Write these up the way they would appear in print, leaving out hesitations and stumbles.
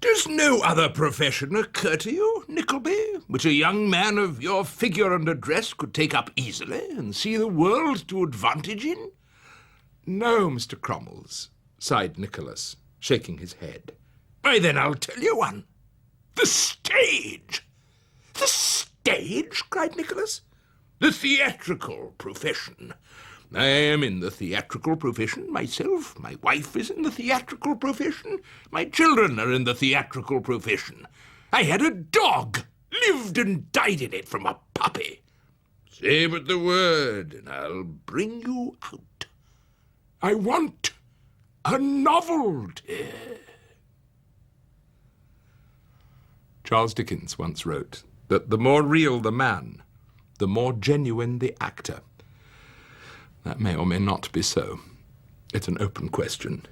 Does no other profession occur to you, Nickleby, which a young man of your figure and address could take up easily and see the world to advantage in? No, Mr. Cromwells, sighed Nicholas, shaking his head. Why, then I'll tell you one. The stage! The stage? Cried Nicholas. The theatrical profession. I am in the theatrical profession myself. My wife is in the theatrical profession. My children are in the theatrical profession. I had a dog, lived and died in it from a puppy. Say but the word, and I'll bring you out. I want a novelty. Charles Dickens once wrote that the more real the man, the more genuine the actor. That may or may not be so. It's an open question.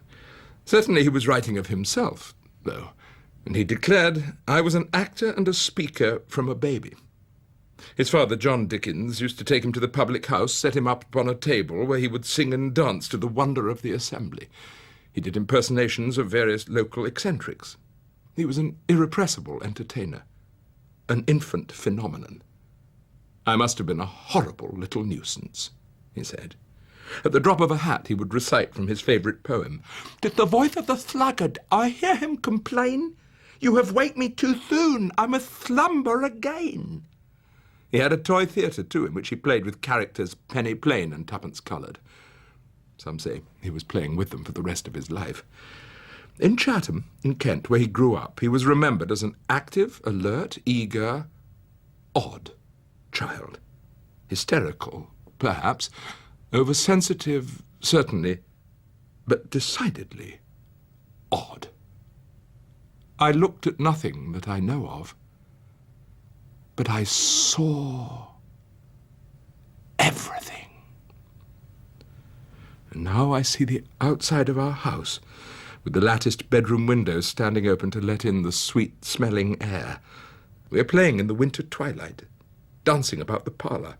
Certainly he was writing of himself, though, and he declared, "I was an actor and a speaker from a baby." His father, John Dickens, used to take him to the public house, set him up upon a table where he would sing and dance to the wonder of the assembly. He did impersonations of various local eccentrics. He was an irrepressible entertainer, an infant phenomenon. "I must have been a horrible little nuisance," he said. At the drop of a hat he would recite from his favourite poem. "'Tis the voice of the sluggard, I hear him complain. You have waked me too soon, I must slumber again." He had a toy theatre, too, in which he played with characters penny plain and twopence coloured. Some say he was playing with them for the rest of his life. In Chatham, in Kent, where he grew up, he was remembered as an active, alert, eager, odd child. Hysterical, perhaps, oversensitive, certainly, but decidedly odd. I looked at nothing that I know of, but I saw everything. And now I see the outside of our house, with the latticed bedroom windows standing open to let in the sweet-smelling air. We are playing in the winter twilight, dancing about the parlour.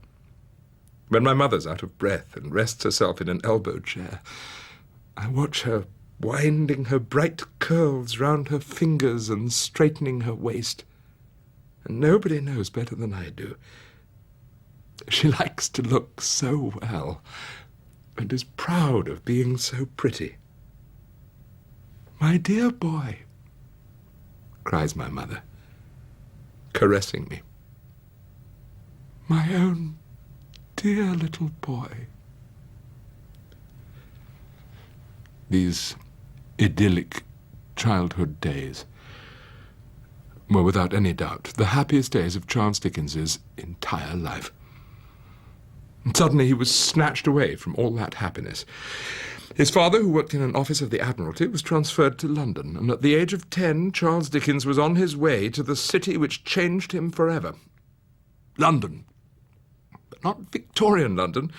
When my mother's out of breath and rests herself in an elbow chair, I watch her winding her bright curls round her fingers and straightening her waist. And nobody knows better than I do. She likes to look so well, and is proud of being so pretty. "My dear boy," cries my mother, caressing me. "My own dear little boy." These idyllic childhood days were without any doubt the happiest days of Charles Dickens's entire life. And suddenly he was snatched away from all that happiness. His father, who worked in an office of the Admiralty, was transferred to London, and at the age of 10, Charles Dickens was on his way to the city which changed him forever. London. But not Victorian London,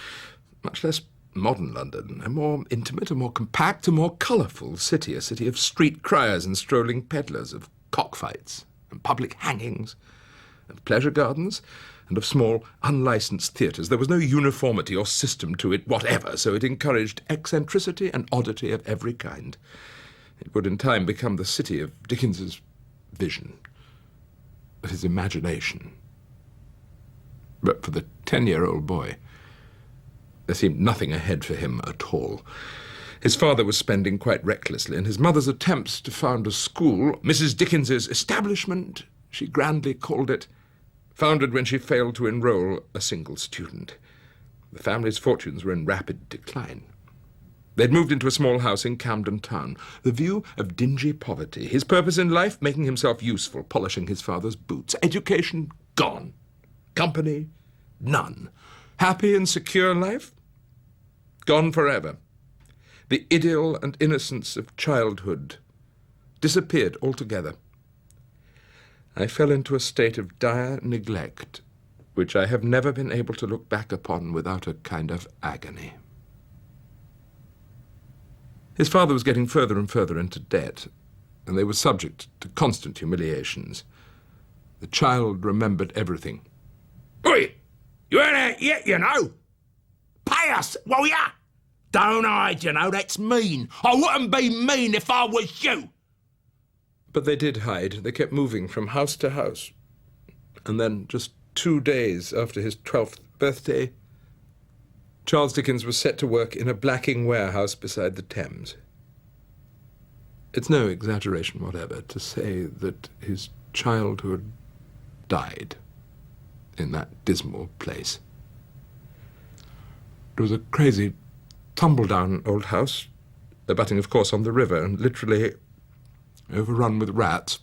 much less modern London, a more intimate, a more compact, a more colourful city, a city of street criers and strolling peddlers, of cockfights and public hangings, of pleasure gardens, and of small, unlicensed theatres. There was no uniformity or system to it whatever, so it encouraged eccentricity and oddity of every kind. It would in time become the city of Dickens's vision, of his imagination. But for the 10-year-old boy, there seemed nothing ahead for him at all. His father was spending quite recklessly, and his mother's attempts to found a school, Mrs. Dickens's establishment, she grandly called it, founded when she failed to enroll a single student. The family's fortunes were in rapid decline. They'd moved into a small house in Camden Town, the view of dingy poverty, his purpose in life making himself useful, polishing his father's boots. Education gone. Company none. Happy and secure life gone forever. The idyll and innocence of childhood disappeared altogether. I fell into a state of dire neglect, which I have never been able to look back upon without a kind of agony. His father was getting further and further into debt, and they were subject to constant humiliations. The child remembered everything. "Oi! You ain't out yet, you know. Pay us, will ya? Don't hide, you know, that's mean. I wouldn't be mean if I was you." But they did hide. They kept moving from house to house. And then, just 2 days after his 12th birthday, Charles Dickens was set to work in a blacking warehouse beside the Thames. It's no exaggeration whatever to say that his childhood died in that dismal place. It was a crazy, tumble-down old house, abutting, of course, on the river, and literally overrun with rats.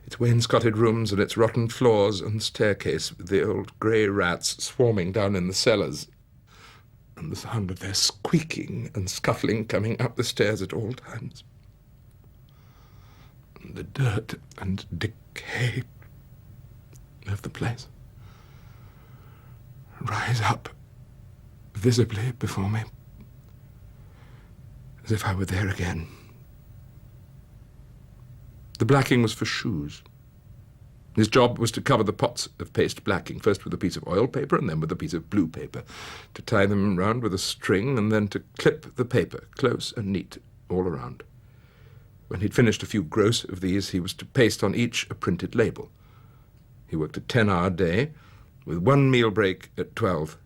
Its wainscoted rooms and its rotten floors and staircase, with the old grey rats swarming down in the cellars, and the sound of their squeaking and scuffling coming up the stairs at all times. And the dirt and decay of the place rise up visibly before me, as if I were there again. The blacking was for shoes. His job was to cover the pots of paste blacking, first with a piece of oil paper and then with a piece of blue paper, to tie them round with a string and then to clip the paper close and neat all around. When he'd finished a few gross of these, he was to paste on each a printed label. He worked a 10-hour day, with 1 meal break at 12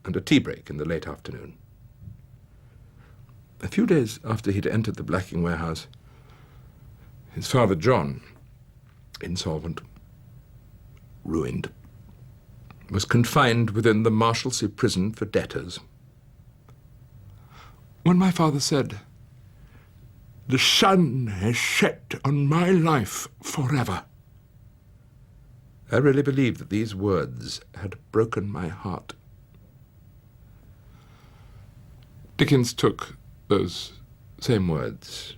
and a tea break in the late afternoon. A few days after he'd entered the blacking warehouse, his father, John, insolvent, ruined, was confined within the Marshalsea prison for debtors. When my father said, "The sun has set on my life forever," I really believed that these words had broken my heart. Dickens took those same words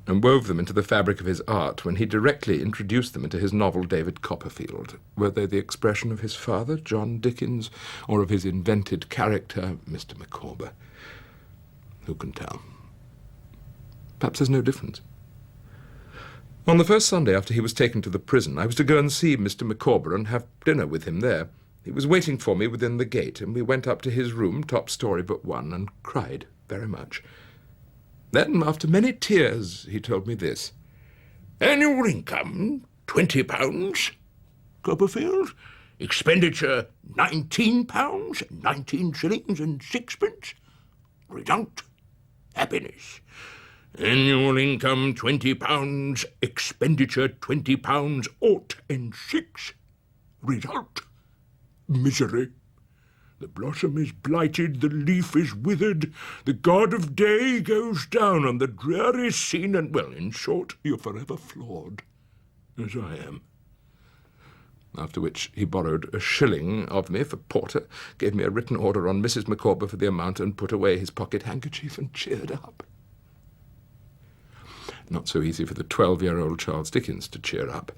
and wove them into the fabric of his art when he directly introduced them into his novel David Copperfield. Were they the expression of his father, John Dickens, or of his invented character, Mr. Micawber? Who can tell? Perhaps there's no difference. On the first Sunday after he was taken to the prison, I was to go and see Mr. Micawber and have dinner with him there. He was waiting for me within the gate, and we went up to his room, top story but one, and cried very much. Then, after many tears, he told me this: "Annual income, £20, Copperfield. Expenditure, £19, 19 shillings and sixpence. Result, happiness. Annual income, £20, expenditure, £20, 0.06. Result, misery. The blossom is blighted, the leaf is withered, the god of day goes down on the dreary scene, and, well, in short, you're forever flawed, as I am." After which he borrowed a shilling of me for porter, gave me a written order on Mrs. Micawber for the amount, and put away his pocket-handkerchief and cheered up. Not so easy for the 12-year-old Charles Dickens to cheer up.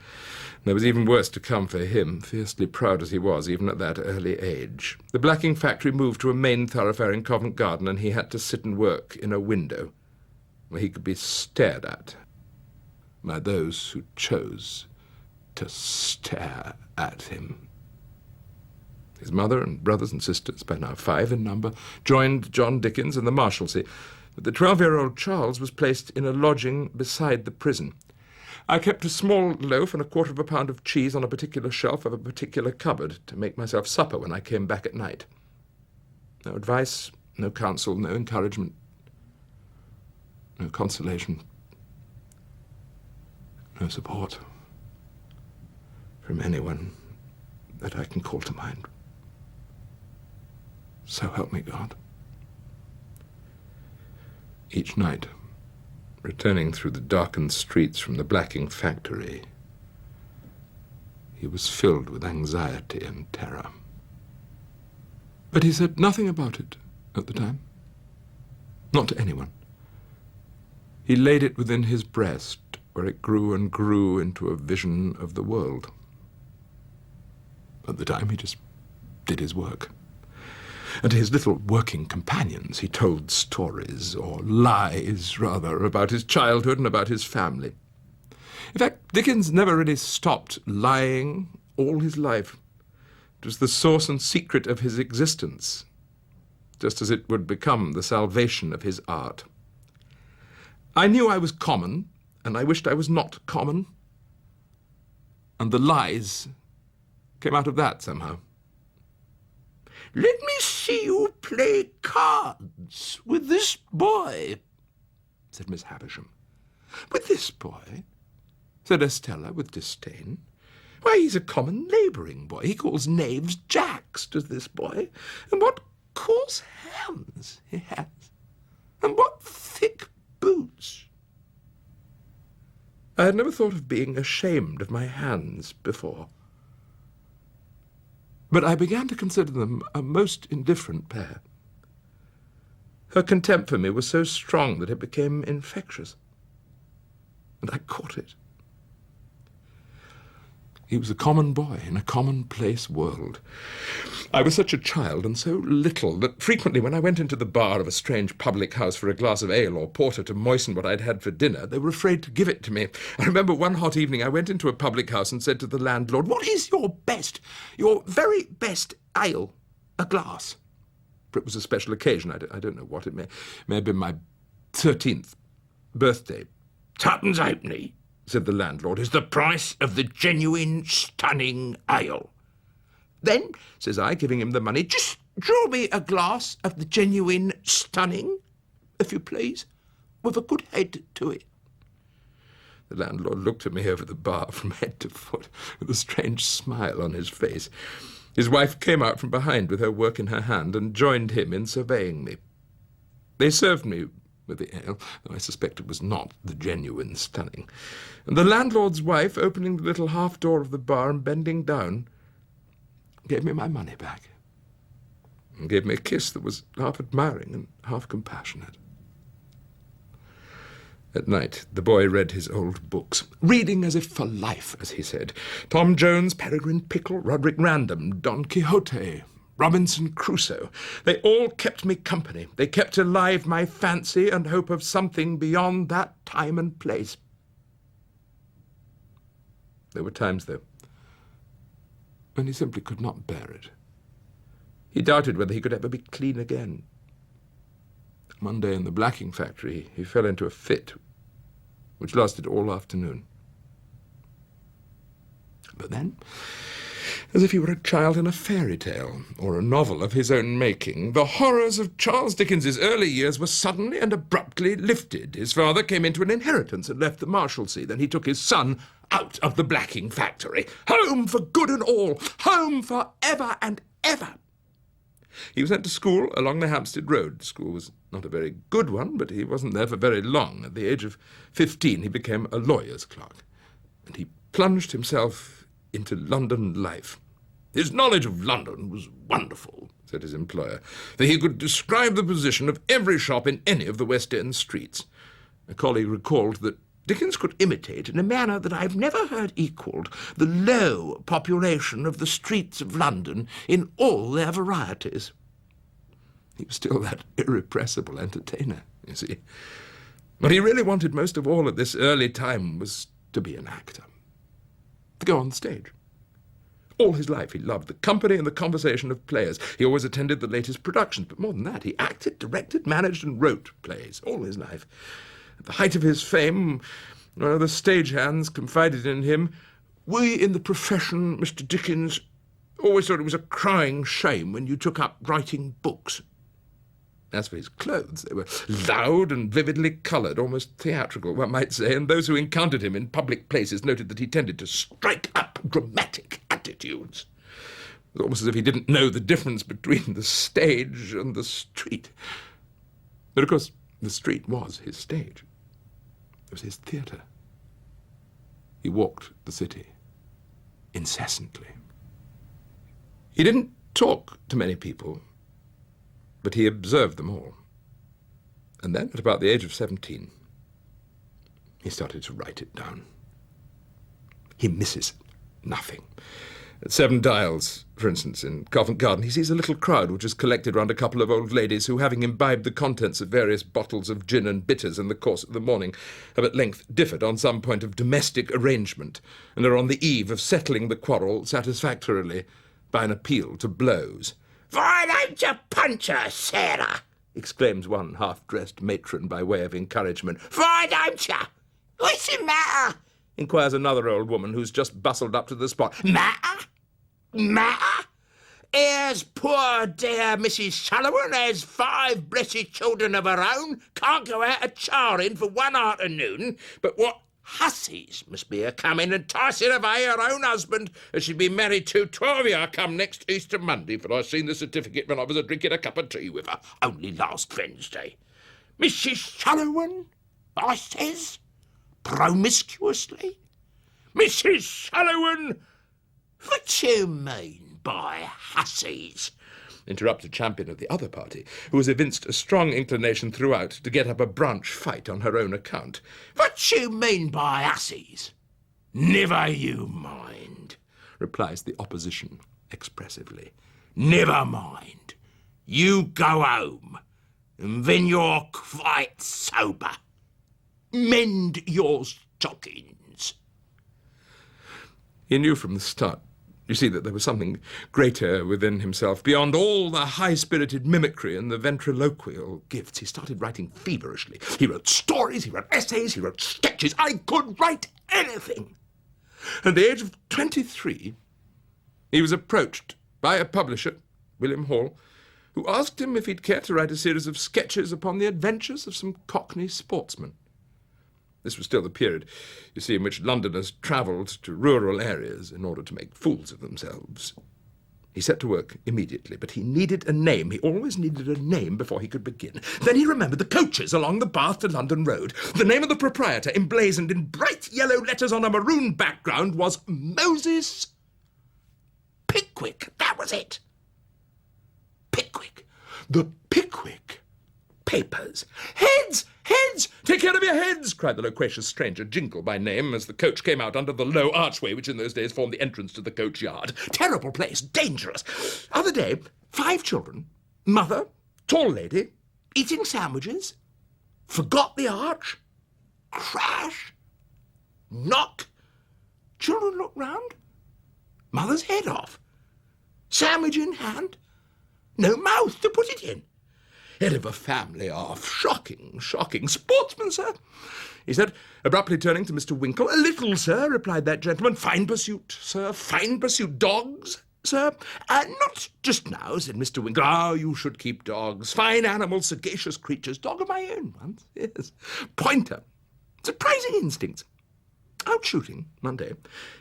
There was even worse to come for him, fiercely proud as he was, even at that early age. The blacking factory moved to a main thoroughfare in Covent Garden, and he had to sit and work in a window where he could be stared at by those who chose to stare at him. His mother and brothers and sisters, by now 5 in number, joined John Dickens in the Marshalsea, but the 12-year-old Charles was placed in a lodging beside the prison. I kept a small loaf and a quarter of a pound of cheese on a particular shelf of a particular cupboard to make myself supper when I came back at night. No advice, no counsel, no encouragement, no consolation, no support from anyone that I can call to mind. So help me God. Each night, returning through the darkened streets from the blacking factory, he was filled with anxiety and terror. But he said nothing about it at the time. Not to anyone. He laid it within his breast, where it grew and grew into a vision of the world. At the time, he just did his work. And to his little working companions, he told stories, or lies, rather, about his childhood and about his family. In fact, Dickens never really stopped lying all his life. It was the source and secret of his existence, just as it would become the salvation of his art. I knew I was common, and I wished I was not common. And the lies came out of that somehow. "Let me see you play cards with this boy," said Miss Havisham. "With this boy?" said Estella with disdain. "Why, he's a common labouring boy. He calls knaves jacks, does this boy. And what coarse hands he has! And what thick boots!" I had never thought of being ashamed of my hands before, but I began to consider them a most indifferent pair. Her contempt for me was so strong that it became infectious, and I caught it. He was a common boy in a commonplace world. I was such a child and so little that frequently when I went into the bar of a strange public house for a glass of ale or porter to moisten what I'd had for dinner, they were afraid to give it to me. I remember one hot evening I went into a public house and said to the landlord, "What is your very best ale? A glass." For it was a special occasion. I don't know what it may have been my 13th birthday. "Tuppence halfpenny," said the landlord, "is the price of the genuine stunning ale." "Then," says I, giving him the money, "just draw me a glass of the genuine stunning, if you please, with a good head to it." The landlord looked at me over the bar from head to foot with a strange smile on his face. His wife came out from behind with her work in her hand and joined him in surveying me. They served me with the ale, though I suspect it was not the genuine stunning, and the landlord's wife, opening the little half door of the bar and bending down, gave me my money back, and gave me a kiss that was half admiring and half compassionate. At night, the boy read his old books, reading as if for life, as he said. Tom Jones, Peregrine Pickle, Roderick Random, Don Quixote, Robinson Crusoe. They all kept me company. They kept alive my fancy and hope of something beyond that time and place. There were times, though, when he simply could not bear it. He doubted whether he could ever be clean again. One day in the blacking factory, he fell into a fit, which lasted all afternoon. But then, as if he were a child in a fairy tale or a novel of his own making, the horrors of Charles Dickens's early years were suddenly and abruptly lifted. His father came into an inheritance and left the Marshalsea. Then he took his son out of the blacking factory. Home for good and all. Home for ever and ever. He was sent to school along the Hampstead Road. School was not a very good one, but he wasn't there for very long. At the age of 15, he became a lawyer's clerk, and he plunged himself into London life. His knowledge of London was wonderful, said his employer, for he could describe the position of every shop in any of the West End streets. A colleague recalled that Dickens could imitate, in a manner that I've never heard equalled, the low population of the streets of London in all their varieties. He was still that irrepressible entertainer, you see. What he really wanted most of all at this early time was to be an actor, to go on the stage. All his life he loved the company and the conversation of players. He always attended the latest productions, but more than that, he acted, directed, managed, and wrote plays all his life. At the height of his fame, one of the stagehands confided in him, "We in the profession, Mr. Dickens, always thought it was a crying shame when you took up writing books." As for his clothes, they were loud and vividly coloured, almost theatrical, one might say, and those who encountered him in public places noted that he tended to strike up dramatic attitudes. It was almost as if he didn't know the difference between the stage and the street. But of course, the street was his stage. It was his theatre. He walked the city incessantly. He didn't talk to many people, but he observed them all. And then, at about the age of 17, he started to write it down. He misses nothing. At Seven Dials, for instance, in Covent Garden, he sees a little crowd which is collected round a couple of old ladies who, having imbibed the contents of various bottles of gin and bitters in the course of the morning, have at length differed on some point of domestic arrangement, and are on the eve of settling the quarrel satisfactorily by an appeal to blows. "Why don't you punch her, Sarah?" exclaims one half-dressed matron by way of encouragement. "Why don't you?" What's the matter? Inquires another old woman who's just bustled up to the spot. Matter? Matter? Here's poor dear Mrs. Sullivan has 5 blessed children of her own, can't go out a charing for one afternoon, but what hussies must be a-coming and enticing away her own husband, as she'd been married to 12 year come next Easter Monday, for I seen the certificate when I was a-drinking a cup of tea with her, only last Wednesday. Mrs. Sullivan, I says, promiscuously. Mrs. Sullivan, what you mean by hussies? Interrupted champion of the other party, who has evinced a strong inclination throughout to get up a branch fight on her own account. What you mean by hussies? Never you mind, replies the opposition expressively. Never mind. You go home, and when you're quite sober, mend your stockings. He knew from the start, you see, that there was something greater within himself, beyond all the high-spirited mimicry and the ventriloquial gifts. He started writing feverishly. He wrote stories, he wrote essays, he wrote sketches. I could write anything. At the age of 23, he was approached by a publisher, William Hall, who asked him if he'd care to write a series of sketches upon the adventures of some Cockney sportsmen. This was still the period, you see, in which Londoners travelled to rural areas in order to make fools of themselves. He set to work immediately, but he needed a name. He always needed a name before he could begin. Then he remembered the coaches along the Bath to London road. The name of the proprietor, emblazoned in bright yellow letters on a maroon background, was Moses Pickwick. That was it. Pickwick. The Pickwick Papers. Heads! Heads! Take care of your heads! Cried the loquacious stranger, Jingle by name, as the coach came out under the low archway which in those days formed the entrance to the coach yard. Terrible place, dangerous. Other day, 5 children, mother, tall lady, eating sandwiches, forgot the arch, crash, knock. Children look round, mother's head off, sandwich in hand, no mouth to put it in. Head of a family off. Shocking, shocking. Sportsman, sir, he said, abruptly turning to Mr. Winkle. A little, sir, replied that gentleman. Fine pursuit, sir, fine pursuit. Dogs, sir? Not just now, said Mr. Winkle. Ah, you should keep dogs. Fine animals, sagacious creatures. Dog of my own once, yes. Pointer. Surprising instincts. Out shooting one day.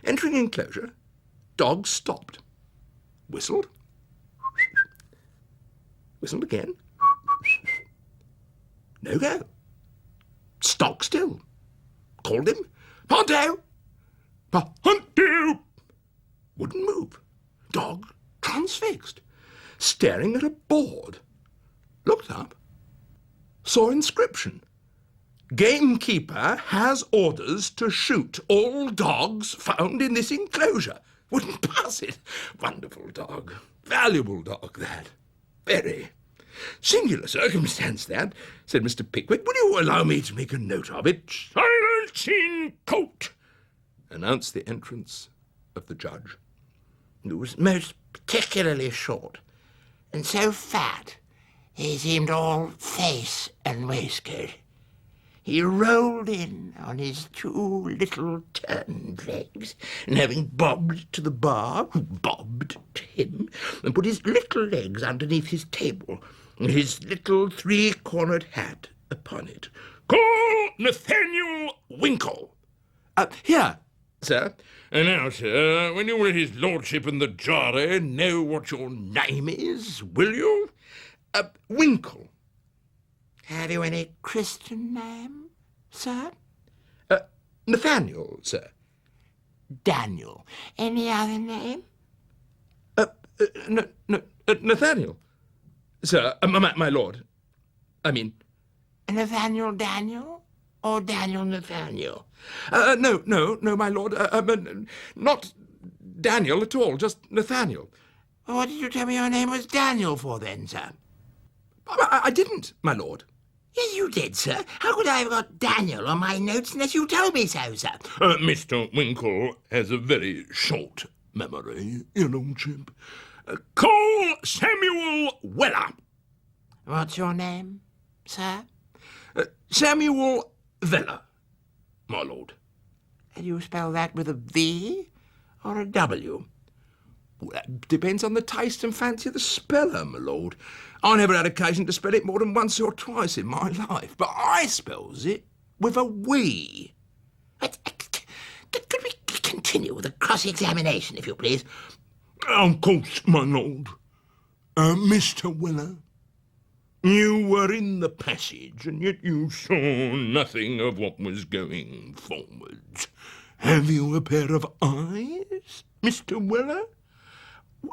Entering enclosure. Dog stopped. Whistled. Whistled again. No go. Stock still. Called him. Ponto! Ponto! Wouldn't move. Dog transfixed. Staring at a board. Looked up. Saw inscription. Gamekeeper has orders to shoot all dogs found in this enclosure. Wouldn't pass it. Wonderful dog. Valuable dog, that. Very. Singular circumstance, that, said Mr. Pickwick. Will you allow me to make a note of it? Silence in court, announced the entrance of the judge. It was most particularly short, and so fat he seemed all face and waistcoat. He rolled in on his 2 little turned legs, and having bobbed to the bar, who bobbed to him, and put his little legs underneath his table, and his little 3-cornered hat upon it. Call Nathaniel Winkle. Here, sir. And now, sir, when you let his lordship and the jury know what your name is, will you? Winkle. Have you any Christian name, sir? Nathaniel, sir. Daniel. Any other name? Nathaniel. Sir, my lord. I mean... Nathaniel Daniel? Or Daniel Nathaniel? No, my lord. Not Daniel at all, just Nathaniel. What did you tell me your name was Daniel for then, sir? I didn't, my lord. Yes, you did, sir. How could I have got Daniel on my notes unless you told me so, sir? Mr. Winkle has a very short memory, you know, chimp. Call Samuel Weller. What's your name, sir? Samuel Weller. my lord. And you spell that with a V or a W? Well, that depends on the taste and fancy of the speller, my lord. I never had occasion to spell it more than once or twice in my life, but I spells it with a wee. Could we continue with the cross-examination, if you please? Of course, my lord. Mr. Weller, you were in the passage, and yet you saw nothing of what was going forwards. Have you a pair of eyes, Mr. Weller?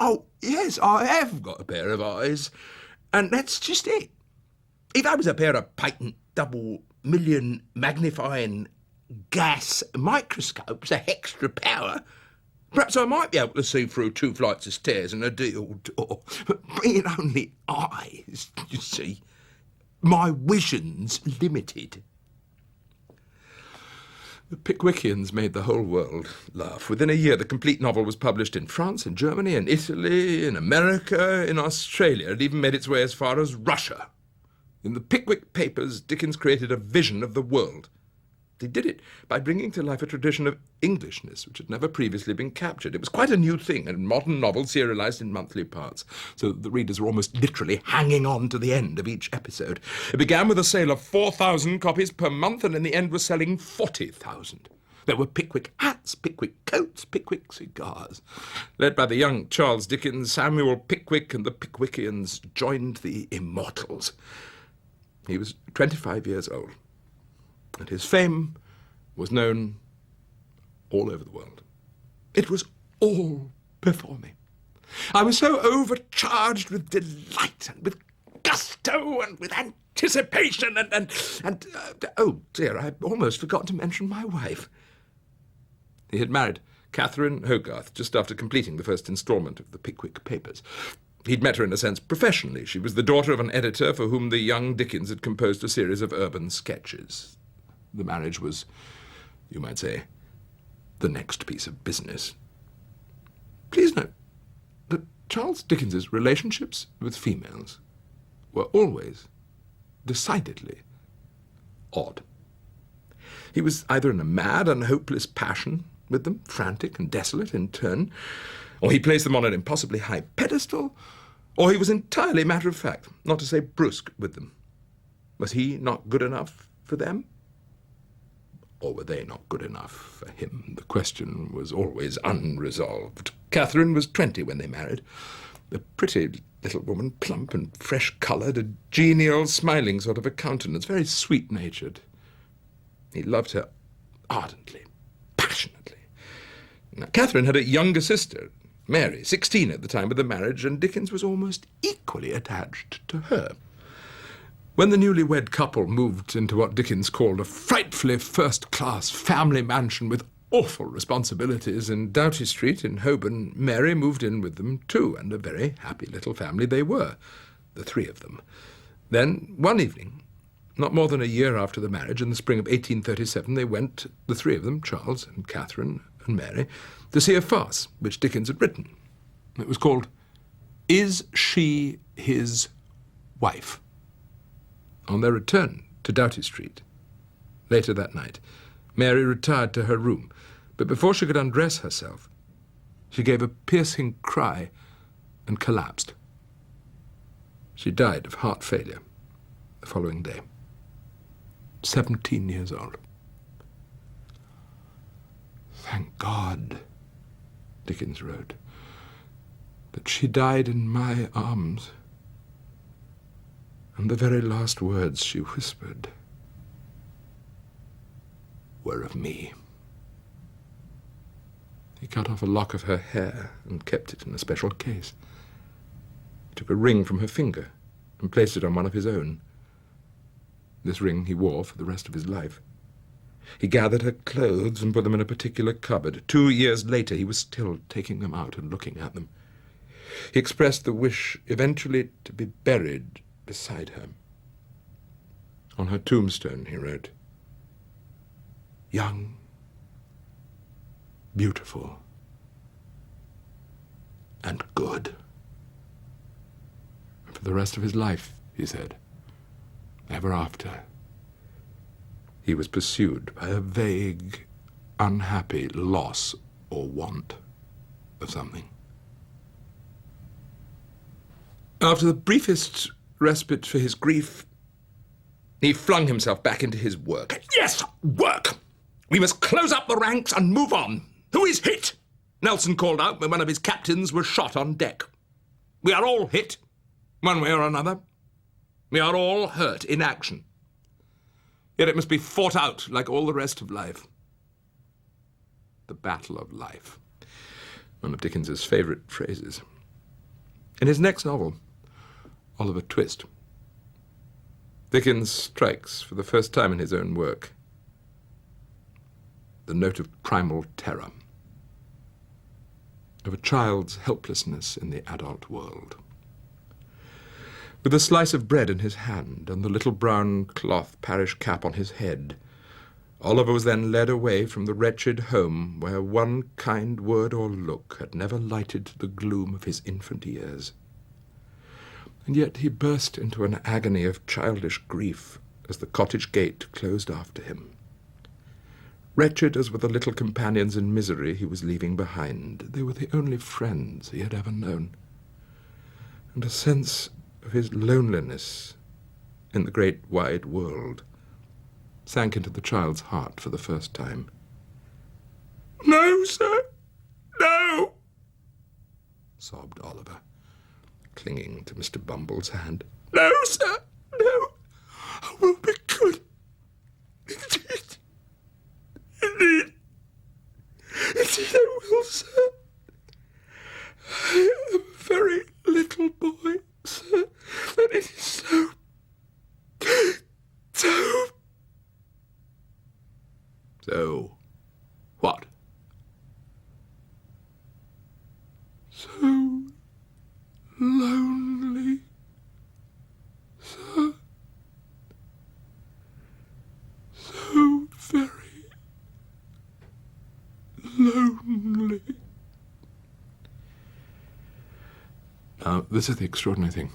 Oh, yes, I have got a pair of eyes, and that's just it. If I was a pair of patent double-million magnifying gas microscopes of extra power, perhaps I might be able to see through 2 flights of stairs and a deal door. But being only eyes, you see, my vision's limited. The Pickwickians made the whole world laugh. Within a year, the complete novel was published in France, in Germany, in Italy, in America, in Australia. It even made its way as far as Russia. In the Pickwick Papers, Dickens created a vision of the world. He did it by bringing to life a tradition of Englishness which had never previously been captured. It was quite a new thing, a modern novel serialised in monthly parts, so that the readers were almost literally hanging on to the end of each episode. It began with a sale of 4,000 copies per month, and in the end was selling 40,000. There were Pickwick hats, Pickwick coats, Pickwick cigars. Led by the young Charles Dickens, Samuel Pickwick and the Pickwickians joined the immortals. He was 25 years old, and his fame was known all over the world. It was all before me. I was so overcharged with delight and with gusto and with anticipation and oh dear, I almost forgot to mention my wife. He had married Catherine Hogarth just after completing the first instalment of the Pickwick Papers. He'd met her in a sense professionally. She was the daughter of an editor for whom the young Dickens had composed a series of urban sketches. The marriage was, you might say, the next piece of business. Please note that Charles Dickens's relationships with females were always decidedly odd. He was either in a mad and hopeless passion with them, frantic and desolate in turn, or he placed them on an impossibly high pedestal, or he was entirely matter-of-fact, not to say brusque, with them. Was he not good enough for them? Or were they not good enough for him? The question was always unresolved. Catherine was 20 when they married. A pretty little woman, plump and fresh-coloured, a genial, smiling sort of a countenance, very sweet-natured. He loved her ardently, passionately. Now, Catherine had a younger sister, Mary, 16 at the time of the marriage, and Dickens was almost equally attached to her. When the newlywed couple moved into what Dickens called a frightfully first-class family mansion with awful responsibilities in Doughty Street in Holborn, Mary moved in with them too, and a very happy little family they were, the 3 of them. Then, one evening, not more than a year after the marriage, in the spring of 1837, they went, the 3 of them, Charles and Catherine and Mary, to see a farce which Dickens had written. It was called Is She His Wife? On their return to Doughty Street, later that night, Mary retired to her room, but before she could undress herself, she gave a piercing cry and collapsed. She died of heart failure the following day, 17 years old. Thank God, Dickens wrote, that she died in my arms. And the very last words she whispered were of me. He cut off a lock of her hair and kept it in a special case. He took a ring from her finger and placed it on one of his own. This ring he wore for the rest of his life. He gathered her clothes and put them in a particular cupboard. 2 years later, he was still taking them out and looking at them. He expressed the wish eventually to be buried beside her. On her tombstone, he wrote, young, beautiful, and good. For the rest of his life, he said, ever after, He was pursued by a vague, unhappy loss or want of something. After the briefest respite for his grief, he flung himself back into his work. Yes, work! We must close up the ranks and move on. Who is hit? Nelson called out when one of his captains was shot on deck. We are all hit, one way or another. We are all hurt in action. Yet it must be fought out like all the rest of life. The battle of life. One of Dickens's favourite phrases. In his next novel, Oliver Twist, Dickens strikes, for the first time in his own work, the note of primal terror, of a child's helplessness in the adult world. With a slice of bread in his hand and the little brown cloth parish cap on his head, Oliver was then led away from the wretched home where one kind word or look had never lighted the gloom of his infant years. And yet he burst into an agony of childish grief as the cottage gate closed after him. Wretched as were the little companions in misery he was leaving behind, they were the only friends he had ever known. And a sense of his loneliness in the great wide world sank into the child's heart for the first time. "No, sir, no," sobbed Oliver, clinging to Mr. Bumble's hand. "No, sir, no. I will be good. Indeed. Indeed. Indeed I will, sir. I am a very little boy, sir, and it is so So what? So lonely, sir. So very lonely. Now, this is the extraordinary thing.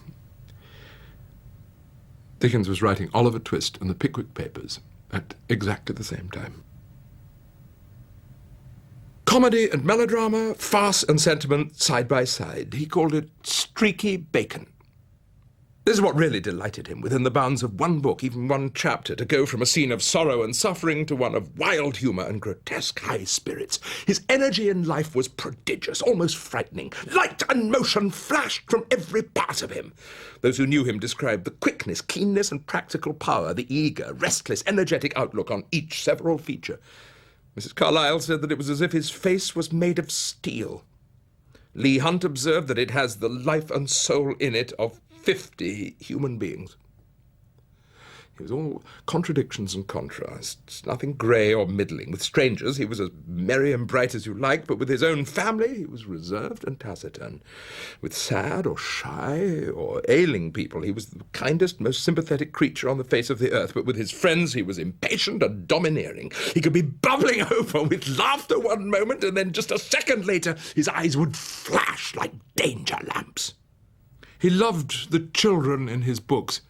Dickens was writing Oliver Twist and the Pickwick Papers at exactly the same time. Comedy and melodrama, farce and sentiment side by side. He called it streaky bacon. This is what really delighted him, within the bounds of one book, even one chapter, to go from a scene of sorrow and suffering to one of wild humour and grotesque high spirits. His energy in life was prodigious, almost frightening. Light and motion flashed from every part of him. Those who knew him described the quickness, keenness and practical power, the eager, restless, energetic outlook on each several feature. Mrs. Carlyle said that it was as if his face was made of steel. Leigh Hunt observed that it has the life and soul in it of 50 human beings. He was all contradictions and contrasts, nothing grey or middling. With strangers he was as merry and bright as you liked, but with his own family he was reserved and taciturn. With sad or shy or ailing people he was the kindest, most sympathetic creature on the face of the earth, but with his friends he was impatient and domineering. He could be bubbling over with laughter one moment, and then just a second later his eyes would flash like danger lamps. He loved the children in his books,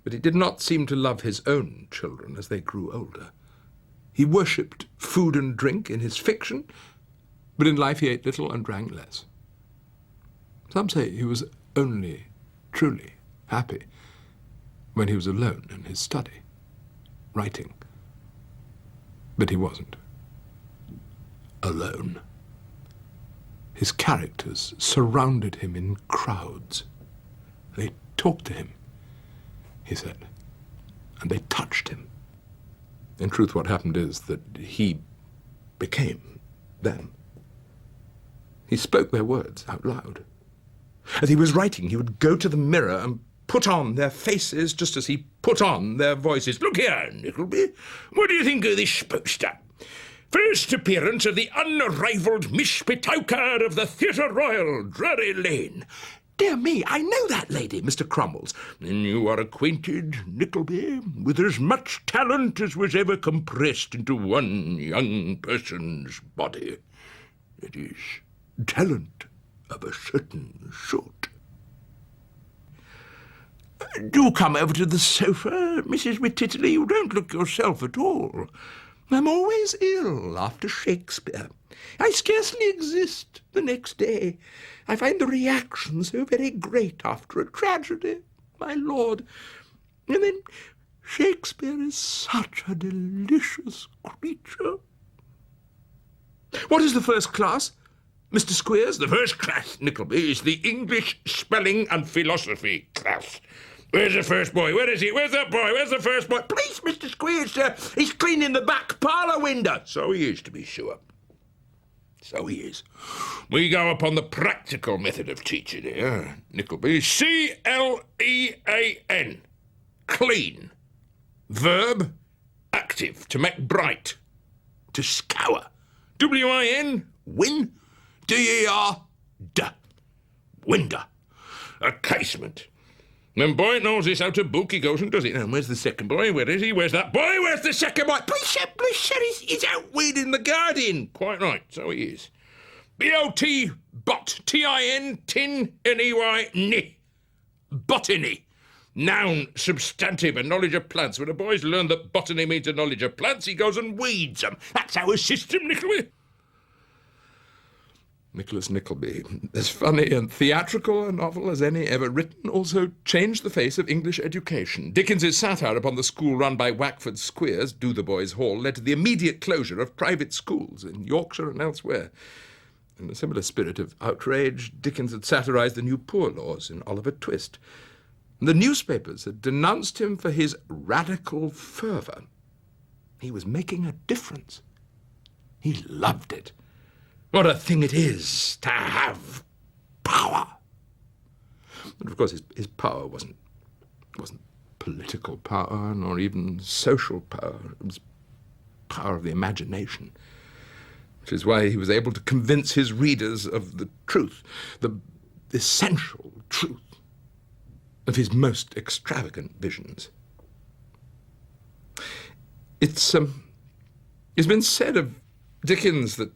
but he did not seem to love his own children as they grew older. He worshipped food and drink in his fiction, but in life he ate little and drank less. Some say he was only truly happy when he was alone in his study, writing. But he wasn't alone. His characters surrounded him in crowds. They talked to him, he said, and they touched him. In truth, what happened is that he became them. He spoke their words out loud. As he was writing, he would go to the mirror and put on their faces just as he put on their voices. "Look here, Nickleby, what do you think of this poster? First appearance of the unrivalled Miss Petowker of the Theatre Royal, Drury Lane." "Dear me, I know that lady, Mr. Cromwells." "Then you are acquainted, Nickleby, with as much talent as was ever compressed into one young person's body. It is talent of a certain sort." Do come over to the sofa, Mrs. Wititterly. You don't look yourself at all. I'm always ill after Shakespeare. I scarcely exist the next day. I find the reaction so very great after a tragedy, my lord. And then Shakespeare is such a delicious creature. What is the first class, Mr. Squeers? The first class, Nickleby, is the English spelling and philosophy class. Where's the first boy? Where is he? Where's that boy? Where's the first boy? Please, Mr. Squeers, sir. He's cleaning the back parlour window. So he is, to be sure. So he is. We go upon the practical method of teaching here, Nickleby. C-L-E-A-N. Clean. Verb, active, to make bright. To scour. W-I-N, win. D-E-R, window. A casement. When boy knows this out of book, he goes and does it. Now, where's the second boy? Where is he? Where's that boy? Where's the second boy? Please, sir, he's out weeding the garden. Quite right, so he is. B-O-T, bot, T-I-N, tin, N-E-Y, ni. Botany. Noun, substantive, a knowledge of plants. When a boy's learned that botany means a knowledge of plants, he goes and weeds them. That's our system, Nickleby. Nicholas Nickleby, as funny and theatrical a novel as any ever written, also changed the face of English education. Dickens's satire upon the school run by Wackford Squeers, Dotheboys Hall, led to the immediate closure of private schools in Yorkshire and elsewhere. In a similar spirit of outrage, Dickens had satirised the new poor laws in Oliver Twist. The newspapers had denounced him for his radical fervour. He was making a difference. He loved it. What a thing it is to have power. But of course his power wasn't political power, nor even social power. It was power of the imagination, which is why he was able to convince his readers of the truth, the essential truth of his most extravagant visions. It's been said of Dickens that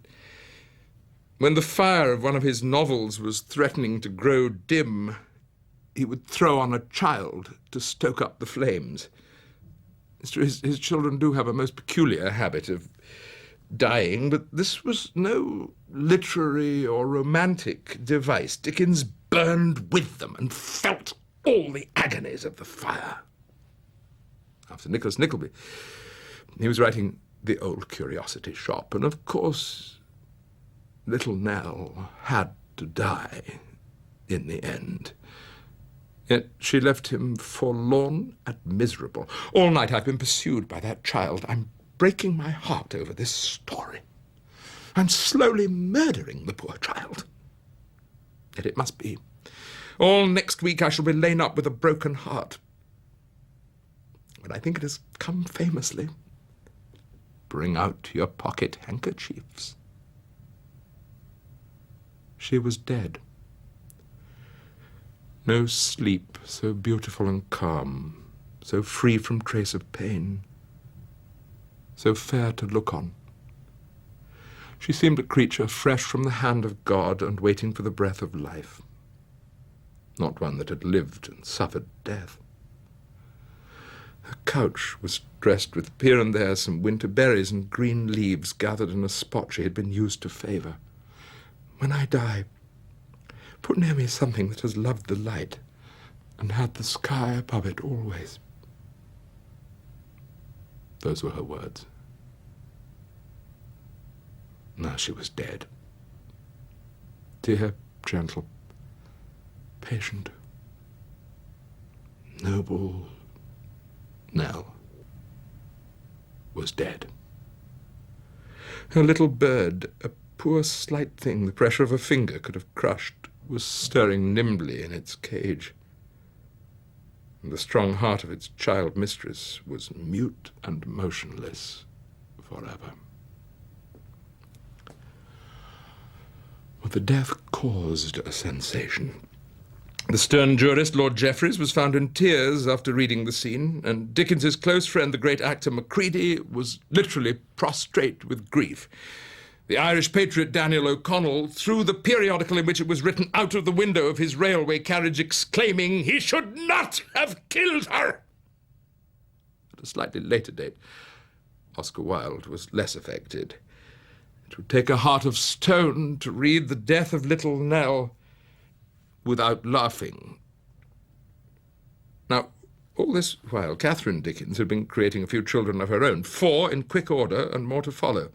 when the fire of one of his novels was threatening to grow dim, he would throw on a child to stoke up the flames. It's true, his children do have a most peculiar habit of dying, but this was no literary or romantic device. Dickens burned with them and felt all the agonies of the fire. After Nicholas Nickleby, he was writing The Old Curiosity Shop, and of course little Nell had to die in the end. Yet she left him forlorn and miserable. All night I've been pursued by that child. I'm breaking my heart over this story. I'm slowly murdering the poor child. Yet it must be. All next week I shall be lain up with a broken heart. But I think it has come famously. Bring out your pocket handkerchiefs. She was dead. No sleep so beautiful and calm, so free from trace of pain, so fair to look on. She seemed a creature fresh from the hand of God and waiting for the breath of life, not one that had lived and suffered death. Her couch was dressed with here and there some winter berries and green leaves gathered in a spot she had been used to favour. When I die, put near me something that has loved the light and had the sky above it always. Those were her words. Now she was dead. Dear, gentle, patient, noble Nell was dead. Her little bird, a poor slight thing the pressure of a finger could have crushed, was stirring nimbly in its cage. And the strong heart of its child mistress was mute and motionless forever. But the death caused a sensation. The stern jurist, Lord Jeffreys, was found in tears after reading the scene, and Dickens's close friend, the great actor Macready, was literally prostrate with grief. The Irish patriot Daniel O'Connell threw the periodical in which it was written out of the window of his railway carriage, exclaiming, "He should not have killed her!" At a slightly later date, Oscar Wilde was less affected. It would take a heart of stone to read the death of little Nell without laughing. Now, all this while, Catherine Dickens had been creating a few children of her own, 4 in quick order and more to follow.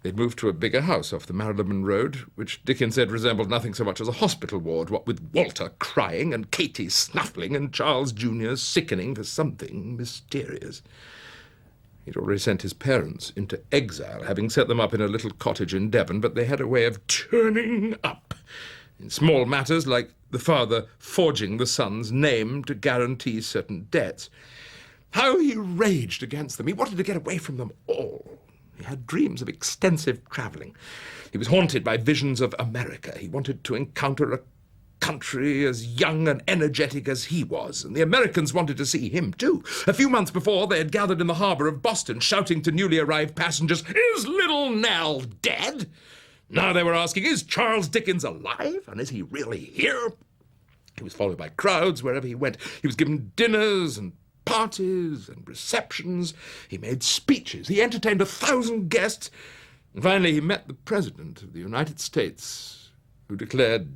They'd moved to a bigger house off the Marylebone Road, which Dickens said resembled nothing so much as a hospital ward, what with Walter crying and Katie snuffling and Charles Jr. sickening for something mysterious. He'd already sent his parents into exile, having set them up in a little cottage in Devon, but they had a way of turning up in small matters like the father forging the son's name to guarantee certain debts. How he raged against them. He wanted to get away from them all. He had dreams of extensive travelling. He was haunted by visions of America. He wanted to encounter a country as young and energetic as he was, and the Americans wanted to see him too. A few months before, they had gathered in the harbour of Boston, shouting to newly arrived passengers, "Is little Nell dead?" Now they were asking, "Is Charles Dickens alive? And is he really here?" He was followed by crowds wherever he went. He was given dinners and parties and receptions. He made speeches. He entertained 1,000 guests. And finally he met the President of the United States, who declared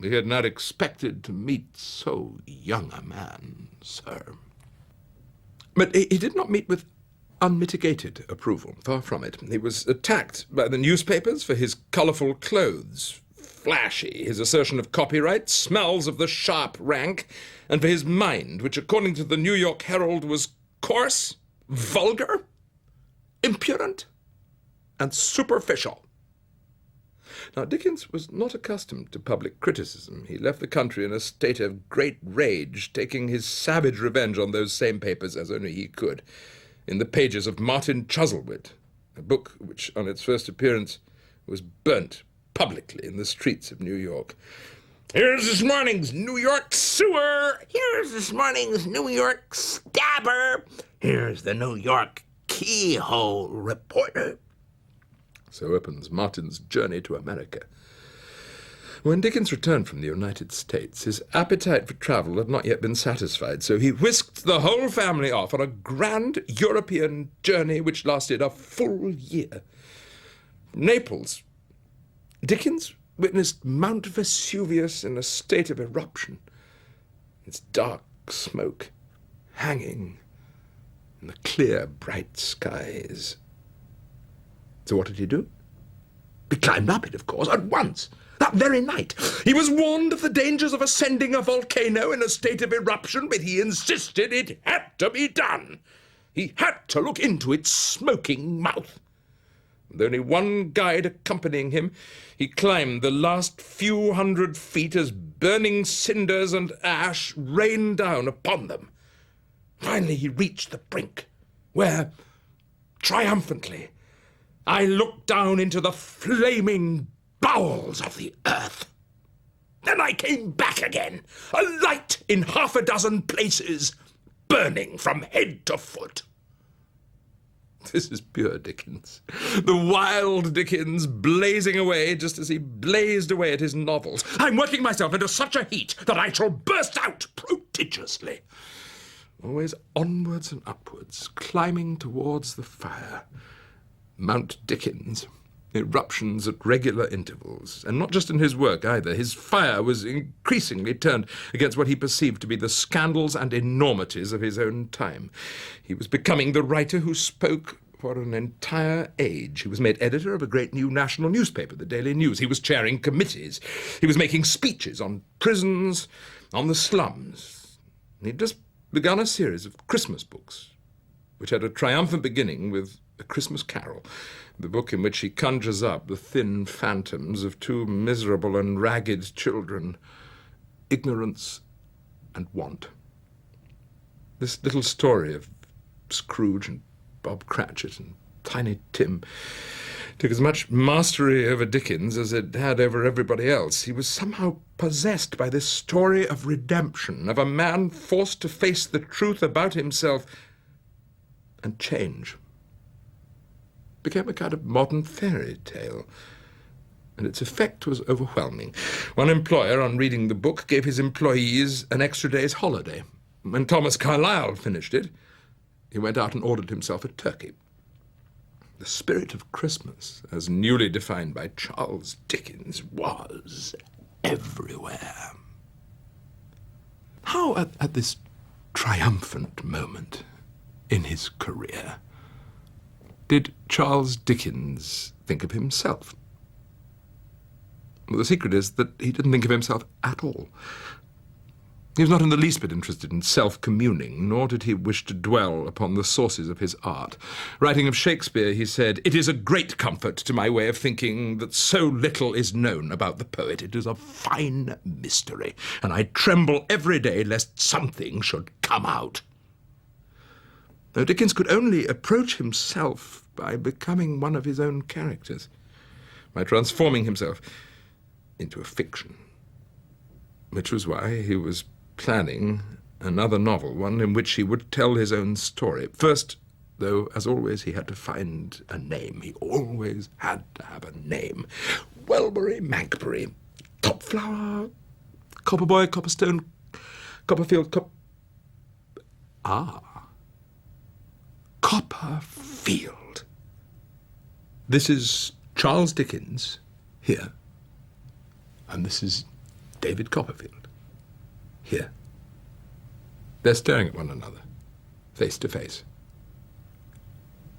he had not expected to meet so young a man, sir. But he did not meet with unmitigated approval. Far from it. He was attacked by the newspapers for his colourful clothes, flashy, his assertion of copyright, smells of the sharp rank, and for his mind, which according to the New York Herald was coarse, vulgar, impudent, and superficial. Now, Dickens was not accustomed to public criticism. He left the country in a state of great rage, taking his savage revenge on those same papers as only he could, in the pages of Martin Chuzzlewit, a book which, on its first appearance, was burnt publicly in the streets of New York. "Here's this morning's New York sewer. Here's this morning's New York stabber. Here's the New York keyhole reporter." So opens Martin's journey to America. When Dickens returned from the United States, his appetite for travel had not yet been satisfied, so he whisked the whole family off on a grand European journey which lasted a full year. From Naples, Dickens witnessed Mount Vesuvius in a state of eruption, its dark smoke hanging in the clear, bright skies. So what did he do? He climbed up it, of course, at once, that very night. He was warned of the dangers of ascending a volcano in a state of eruption, but he insisted it had to be done. He had to look into its smoking mouth. With only one guide accompanying him, he climbed the last few hundred feet as burning cinders and ash rained down upon them. Finally he reached the brink, where, triumphantly, I looked down into the flaming bowels of the earth. Then I came back again, alight in 6 places, burning from head to foot. This is pure Dickens. The wild Dickens blazing away just as he blazed away at his novels. I'm working myself into such a heat that I shall burst out prodigiously. Always onwards and upwards, climbing towards the fire. Mount Dickens. Eruptions at regular intervals. And not just in his work either. His fire was increasingly turned against what he perceived to be the scandals and enormities of his own time. He was becoming the writer who spoke for an entire age. He was made editor of a great new national newspaper, the Daily News. He was chairing committees. He was making speeches on prisons, on the slums. He'd just begun a series of Christmas books, which had a triumphant beginning with A Christmas Carol, the book in which he conjures up the thin phantoms of 2 miserable and ragged children, ignorance and want. This little story of Scrooge and Bob Cratchit and Tiny Tim took as much mastery over Dickens as it had over everybody else. He was somehow possessed by this story of redemption, of a man forced to face the truth about himself and change. became a kind of modern fairy tale, and its effect was overwhelming. One employer, on reading the book, gave his employees an extra day's holiday. When Thomas Carlyle finished it, he went out and ordered himself a turkey. The spirit of Christmas, as newly defined by Charles Dickens, was everywhere. How, at this triumphant moment in his career, did Charles Dickens think of himself? Well, the secret is that he didn't think of himself at all. He was not in the least bit interested in self-communing, nor did he wish to dwell upon the sources of his art. Writing of Shakespeare, he said, "It is a great comfort to my way of thinking that so little is known about the poet. It is a fine mystery, and I tremble every day lest something should come out." Though Dickens could only approach himself by becoming one of his own characters, by transforming himself into a fiction, which was why he was planning another novel, one in which he would tell his own story. First, though, as always, he had to find a name. He always had to have a name. Welbury, Magbury, Topflower, Copperboy, Copperstone, Copperfield, Copperfield. This is Charles Dickens here, and this is David Copperfield here. They're staring at one another, face to face.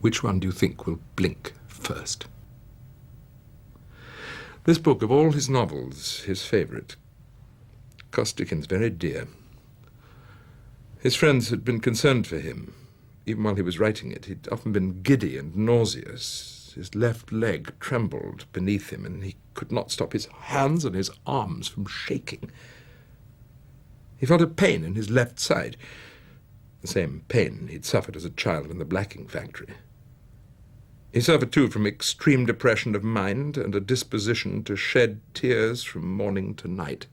Which one do you think will blink first? This book, of all his novels, his favourite, cost Dickens very dear. His friends had been concerned for him. Even while he was writing it, he'd often been giddy and nauseous. His left leg trembled beneath him, and he could not stop his hands and his arms from shaking. He felt a pain in his left side, the same pain he'd suffered as a child in the blacking factory. He suffered, too, from extreme depression of mind and a disposition to shed tears from morning to night.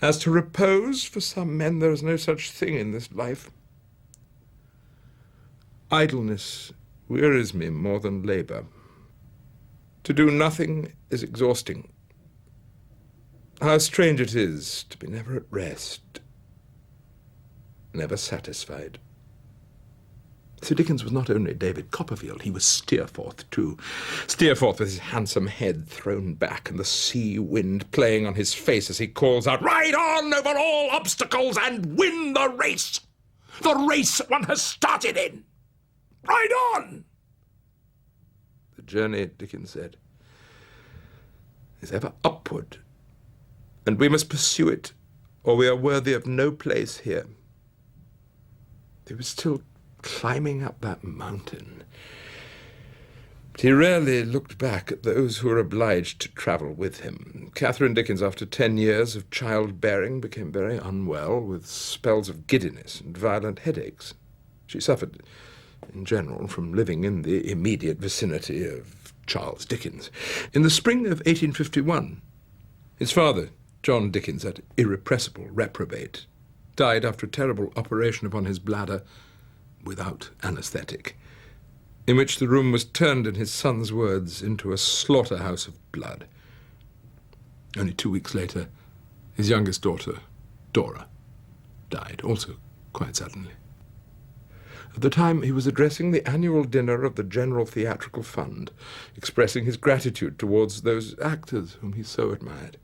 As to repose, for some men there is no such thing in this life. Idleness wearies me more than labour. To do nothing is exhausting. How strange it is to be never at rest, never satisfied. Sir Dickens was not only David Copperfield, he was Steerforth too. Steerforth with his handsome head thrown back and the sea wind playing on his face as he calls out, "Ride on over all obstacles and win the race! The race one has started in! Ride on!" The journey, Dickens said, is ever upward, and we must pursue it, or we are worthy of no place here. He was still climbing up that mountain, but he rarely looked back at those who were obliged to travel with him. Catherine Dickens, after 10 years of childbearing, became very unwell, with spells of giddiness and violent headaches. She suffered, in general, from living in the immediate vicinity of Charles Dickens. In the spring of 1851, his father, John Dickens, that irrepressible reprobate, died after a terrible operation upon his bladder without anaesthetic, in which the room was turned, in his son's words, into a slaughterhouse of blood. Only 2 weeks later, his youngest daughter, Dora, died, also quite suddenly. At the time, he was addressing the annual dinner of the General Theatrical Fund, expressing his gratitude towards those actors whom he so admired.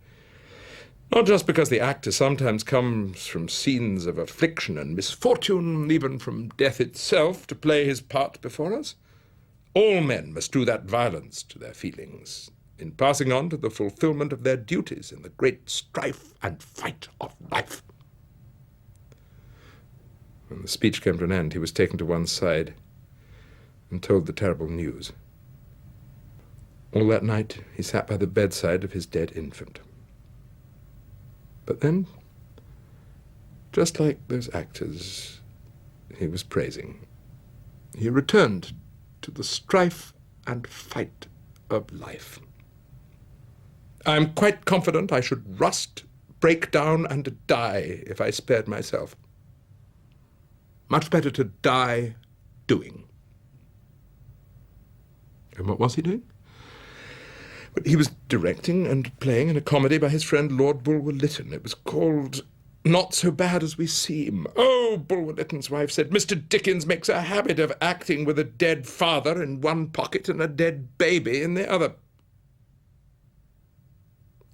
Not just because the actor sometimes comes from scenes of affliction and misfortune, even from death itself, to play his part before us. All men must do that violence to their feelings, in passing on to the fulfillment of their duties in the great strife and fight of life. When the speech came to an end, he was taken to one side and told the terrible news. All that night, he sat by the bedside of his dead infant. But then, just like those actors he was praising, he returned to the strife and fight of life. "I am quite confident I should rust, break down, and die if I spared myself. Much better to die doing." And what was he doing? But he was directing and playing in a comedy by his friend Lord Bulwer-Lytton. It was called Not So Bad As We Seem. Oh, Bulwer-Lytton's wife said, Mr. Dickens makes a habit of acting with a dead father in one pocket and a dead baby in the other.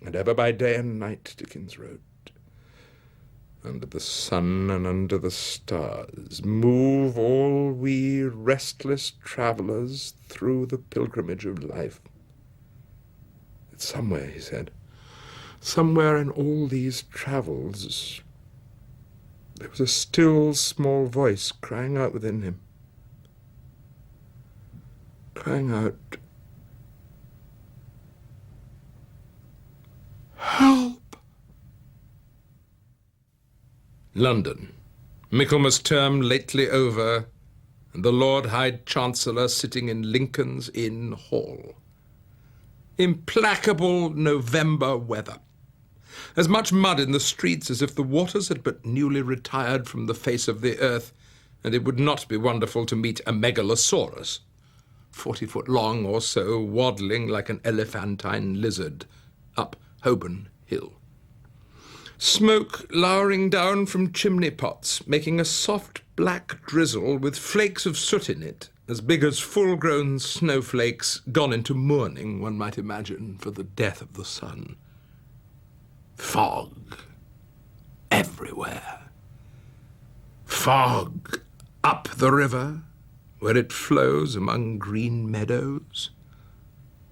And ever by day and night, Dickens wrote, under the sun and under the stars, move all we restless travellers through the pilgrimage of life. It's somewhere, he said, somewhere in all these travels, there was a still small voice crying out within him, crying out, help! London, Michaelmas term lately over, and the Lord High Chancellor sitting in Lincoln's Inn Hall. Implacable November weather. As much mud in the streets as if the waters had but newly retired from the face of the earth, and it would not be wonderful to meet a megalosaurus, 40 foot long or so, waddling like an elephantine lizard, up Holborn Hill. Smoke lowering down from chimney pots, making a soft black drizzle with flakes of soot in it, as big as full-grown snowflakes gone into mourning, one might imagine, for the death of the sun. Fog everywhere. Fog up the river, where it flows among green meadows.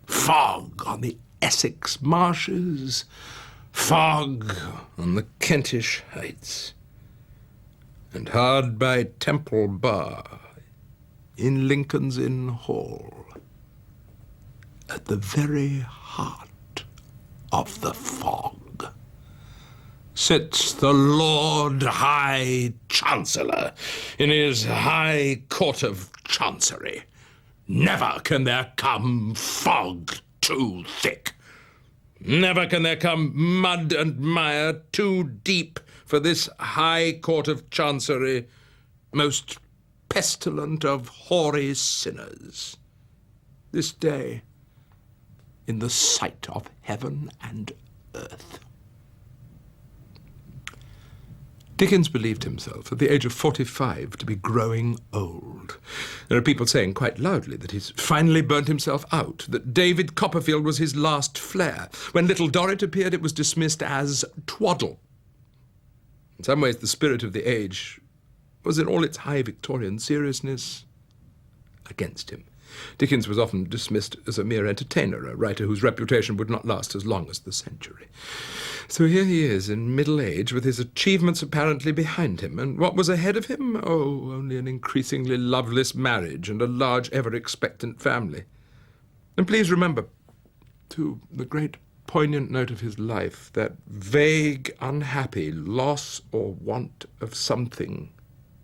Fog on the Essex marshes. Fog on the Kentish heights. And hard by Temple Bar, in Lincoln's Inn Hall, at the very heart of the fog, sits the Lord High Chancellor in his High Court of Chancery. Never can there come fog too thick. Never can there come mud and mire too deep for this High Court of Chancery, most pestilent of hoary sinners, this day in the sight of heaven and earth. Dickens believed himself, at the age of 45, to be growing old. There are people saying quite loudly that he's finally burnt himself out, that David Copperfield was his last flare. When Little Dorrit appeared, it was dismissed as twaddle. In some ways, the spirit of the age was in all its high Victorian seriousness against him. Dickens was often dismissed as a mere entertainer, a writer whose reputation would not last as long as the century. So here he is in middle age, with his achievements apparently behind him, and what was ahead of him? Oh, only an increasingly loveless marriage and a large, ever-expectant family. And please remember, too, the great poignant note of his life, that vague, unhappy loss or want of something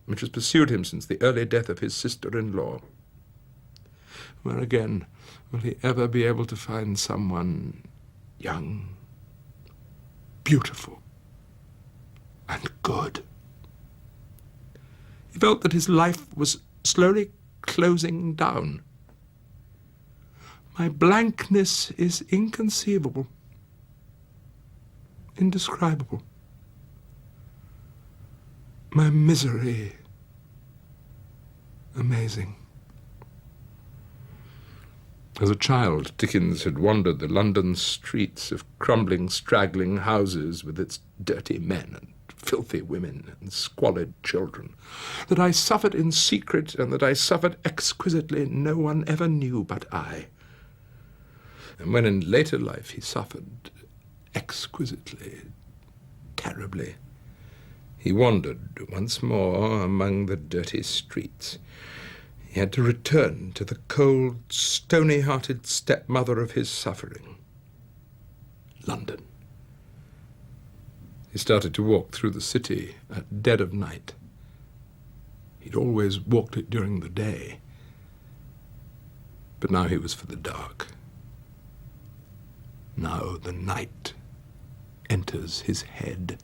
which has pursued him since the early death of his sister-in-law. Where again will he ever be able to find someone young, beautiful, and good? He felt that his life was slowly closing down. My blankness is inconceivable, indescribable. My misery, amazing. As a child, Dickens had wandered the London streets of crumbling, straggling houses with its dirty men and filthy women and squalid children. That I suffered in secret and that I suffered exquisitely, no one ever knew but I. And when in later life he suffered exquisitely, terribly, he wandered once more among the dirty streets. He had to return to the cold, stony-hearted stepmother of his suffering, London. He started to walk through the city at dead of night. He'd always walked it during the day, but now he was for the dark. Now the night enters his head.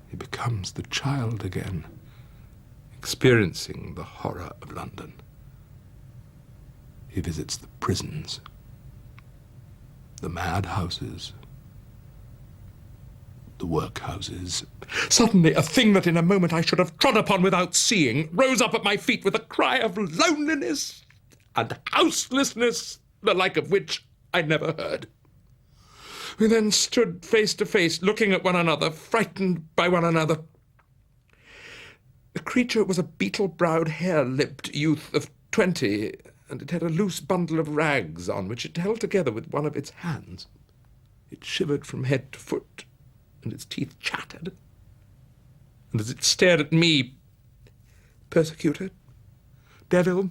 He becomes the child again, experiencing the horror of London. he visits the prisons, the madhouses, the workhouses. Suddenly, a thing that in a moment I should have trod upon without seeing rose up at my feet with a cry of loneliness and houselessness, the like of which I never heard. We then stood face to face, looking at one another, frightened by one another. The creature was a beetle-browed, hare-lipped youth of 20, and it had a loose bundle of rags on, which it held together with one of its hands. It shivered from head to foot, and its teeth chattered. And as it stared at me, persecutor, devil,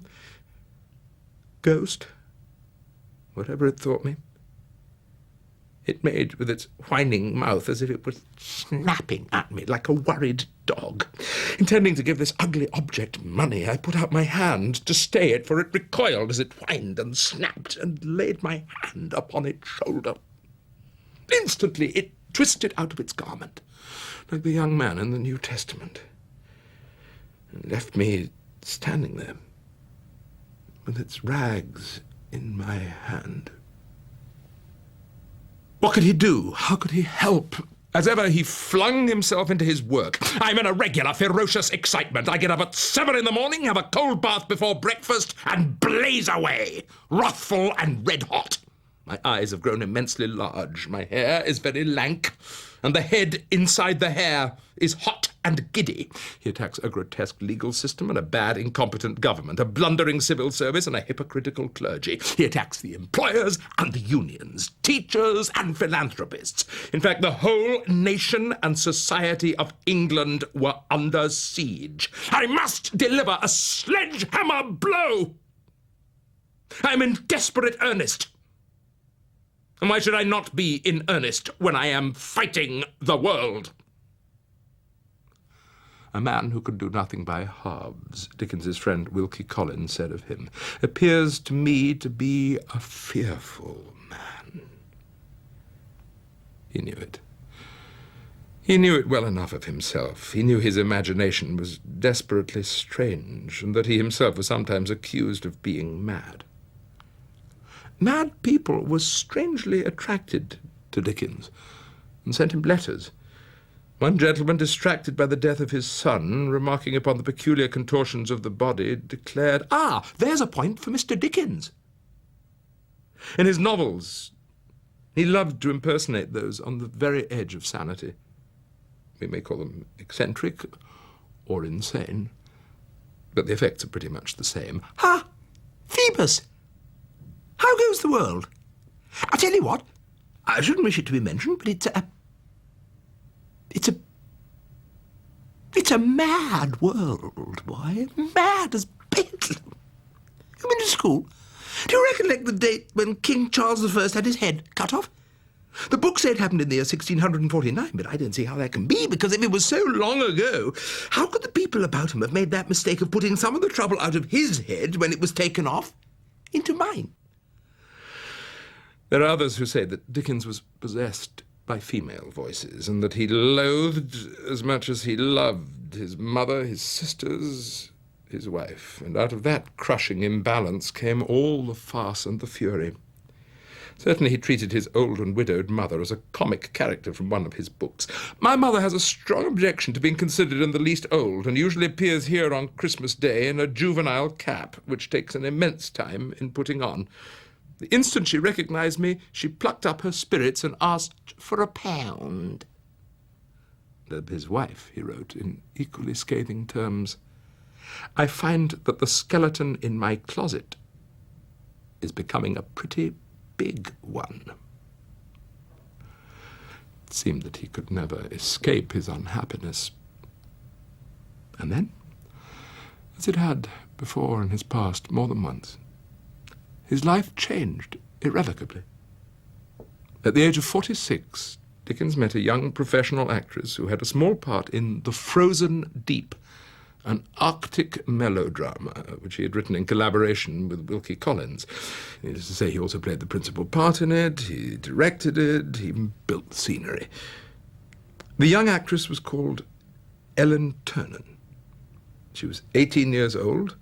ghost, whatever it thought me, it made with its whining mouth as if it was snapping at me like a worried dog. Intending to give this ugly object money, I put out my hand to stay it, for it recoiled as it whined and snapped, and laid my hand upon its shoulder. Instantly it twisted out of its garment, like the young man in the New Testament, and left me standing there with its rags in my hand. What could he do? How could he help? As ever, he flung himself into his work. I'm in a regular ferocious excitement. I get up at 7 in the morning, have a cold bath before breakfast, and blaze away, wrathful and red-hot. My eyes have grown immensely large. My hair is very lank, and the head inside the hair is hot and giddy. He attacks a grotesque legal system and a bad, incompetent government, a blundering civil service and a hypocritical clergy. He attacks the employers and the unions, teachers and philanthropists. In fact, the whole nation and society of England were under siege. I must deliver a sledgehammer blow. I'm in desperate earnest. And why should I not be in earnest when I am fighting the world? A man who could do nothing by halves, Dickens's friend Wilkie Collins said of him, appears to me to be a fearful man. He knew it. He knew it well enough of himself. He knew his imagination was desperately strange, and that he himself was sometimes accused of being mad. Mad people were strangely attracted to Dickens and sent him letters. One gentleman, distracted by the death of his son, remarking upon the peculiar contortions of the body, declared, there's a point for Mr. Dickens. In his novels, he loved to impersonate those on the very edge of sanity. We may call them eccentric or insane, but the effects are pretty much the same. Phoebus! How goes the world? I tell you what, I shouldn't wish it to be mentioned, but it's a mad world, boy. Mad as bedlam. You been to school? Do you recollect the date when King Charles I had his head cut off? The book said it happened in the year 1649, but I don't see how that can be, because if it was so long ago, how could the people about him have made that mistake of putting some of the trouble out of his head when it was taken off into mine? There are others who say that Dickens was possessed by female voices, and that he loathed as much as he loved his mother, his sisters, his wife. And out of that crushing imbalance came all the farce and the fury. Certainly he treated his old and widowed mother as a comic character from one of his books. My mother has a strong objection to being considered in the least old, and usually appears here on Christmas Day in a juvenile cap, which takes an immense time in putting on. The instant she recognized me, she plucked up her spirits and asked for £1. Of his wife, he wrote in equally scathing terms, I find that the skeleton in my closet is becoming a pretty big one. It seemed that he could never escape his unhappiness. And then, as it had before in his past more than once, his life changed irrevocably. At the age of 46, Dickens met a young professional actress who had a small part in The Frozen Deep, an Arctic melodrama which he had written in collaboration with Wilkie Collins. Needless to say, he also played the principal part in it, he directed it, he even built the scenery. The young actress was called Ellen Ternan. She was 18 years old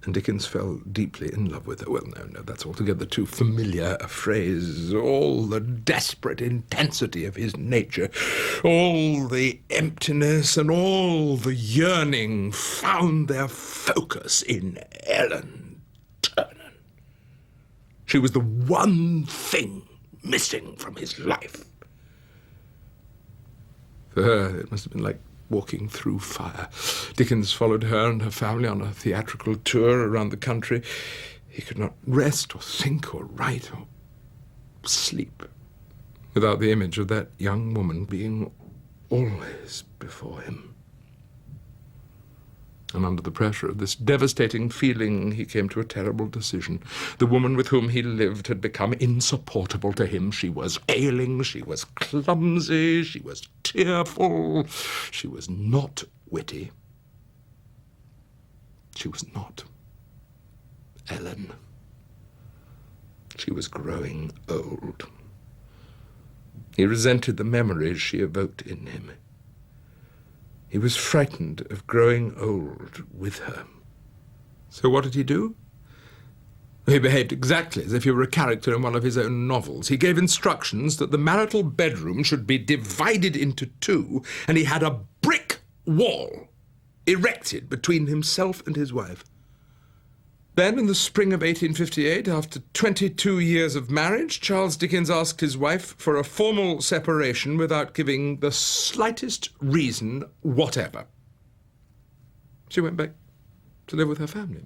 And Dickens fell deeply in love with her. Well, no, that's altogether too familiar a phrase. All the desperate intensity of his nature, all the emptiness and all the yearning found their focus in Ellen Ternan. She was the one thing missing from his life. For her, it must have been like walking through fire. Dickens followed her and her family on a theatrical tour around the country. He could not rest or think or write or sleep without the image of that young woman being always before him. And under the pressure of this devastating feeling, he came to a terrible decision. The woman with whom he lived had become insupportable to him. She was ailing, she was clumsy, she was tearful, she was not witty. She was not Ellen. She was growing old. He resented the memories she evoked in him. He was frightened of growing old with her. So what did he do? He behaved exactly as if he were a character in one of his own novels. He gave instructions that the marital bedroom should be divided into two, and he had a brick wall erected between himself and his wife. Then, in the spring of 1858, after 22 years of marriage, Charles Dickens asked his wife for a formal separation without giving the slightest reason whatever. She went back to live with her family.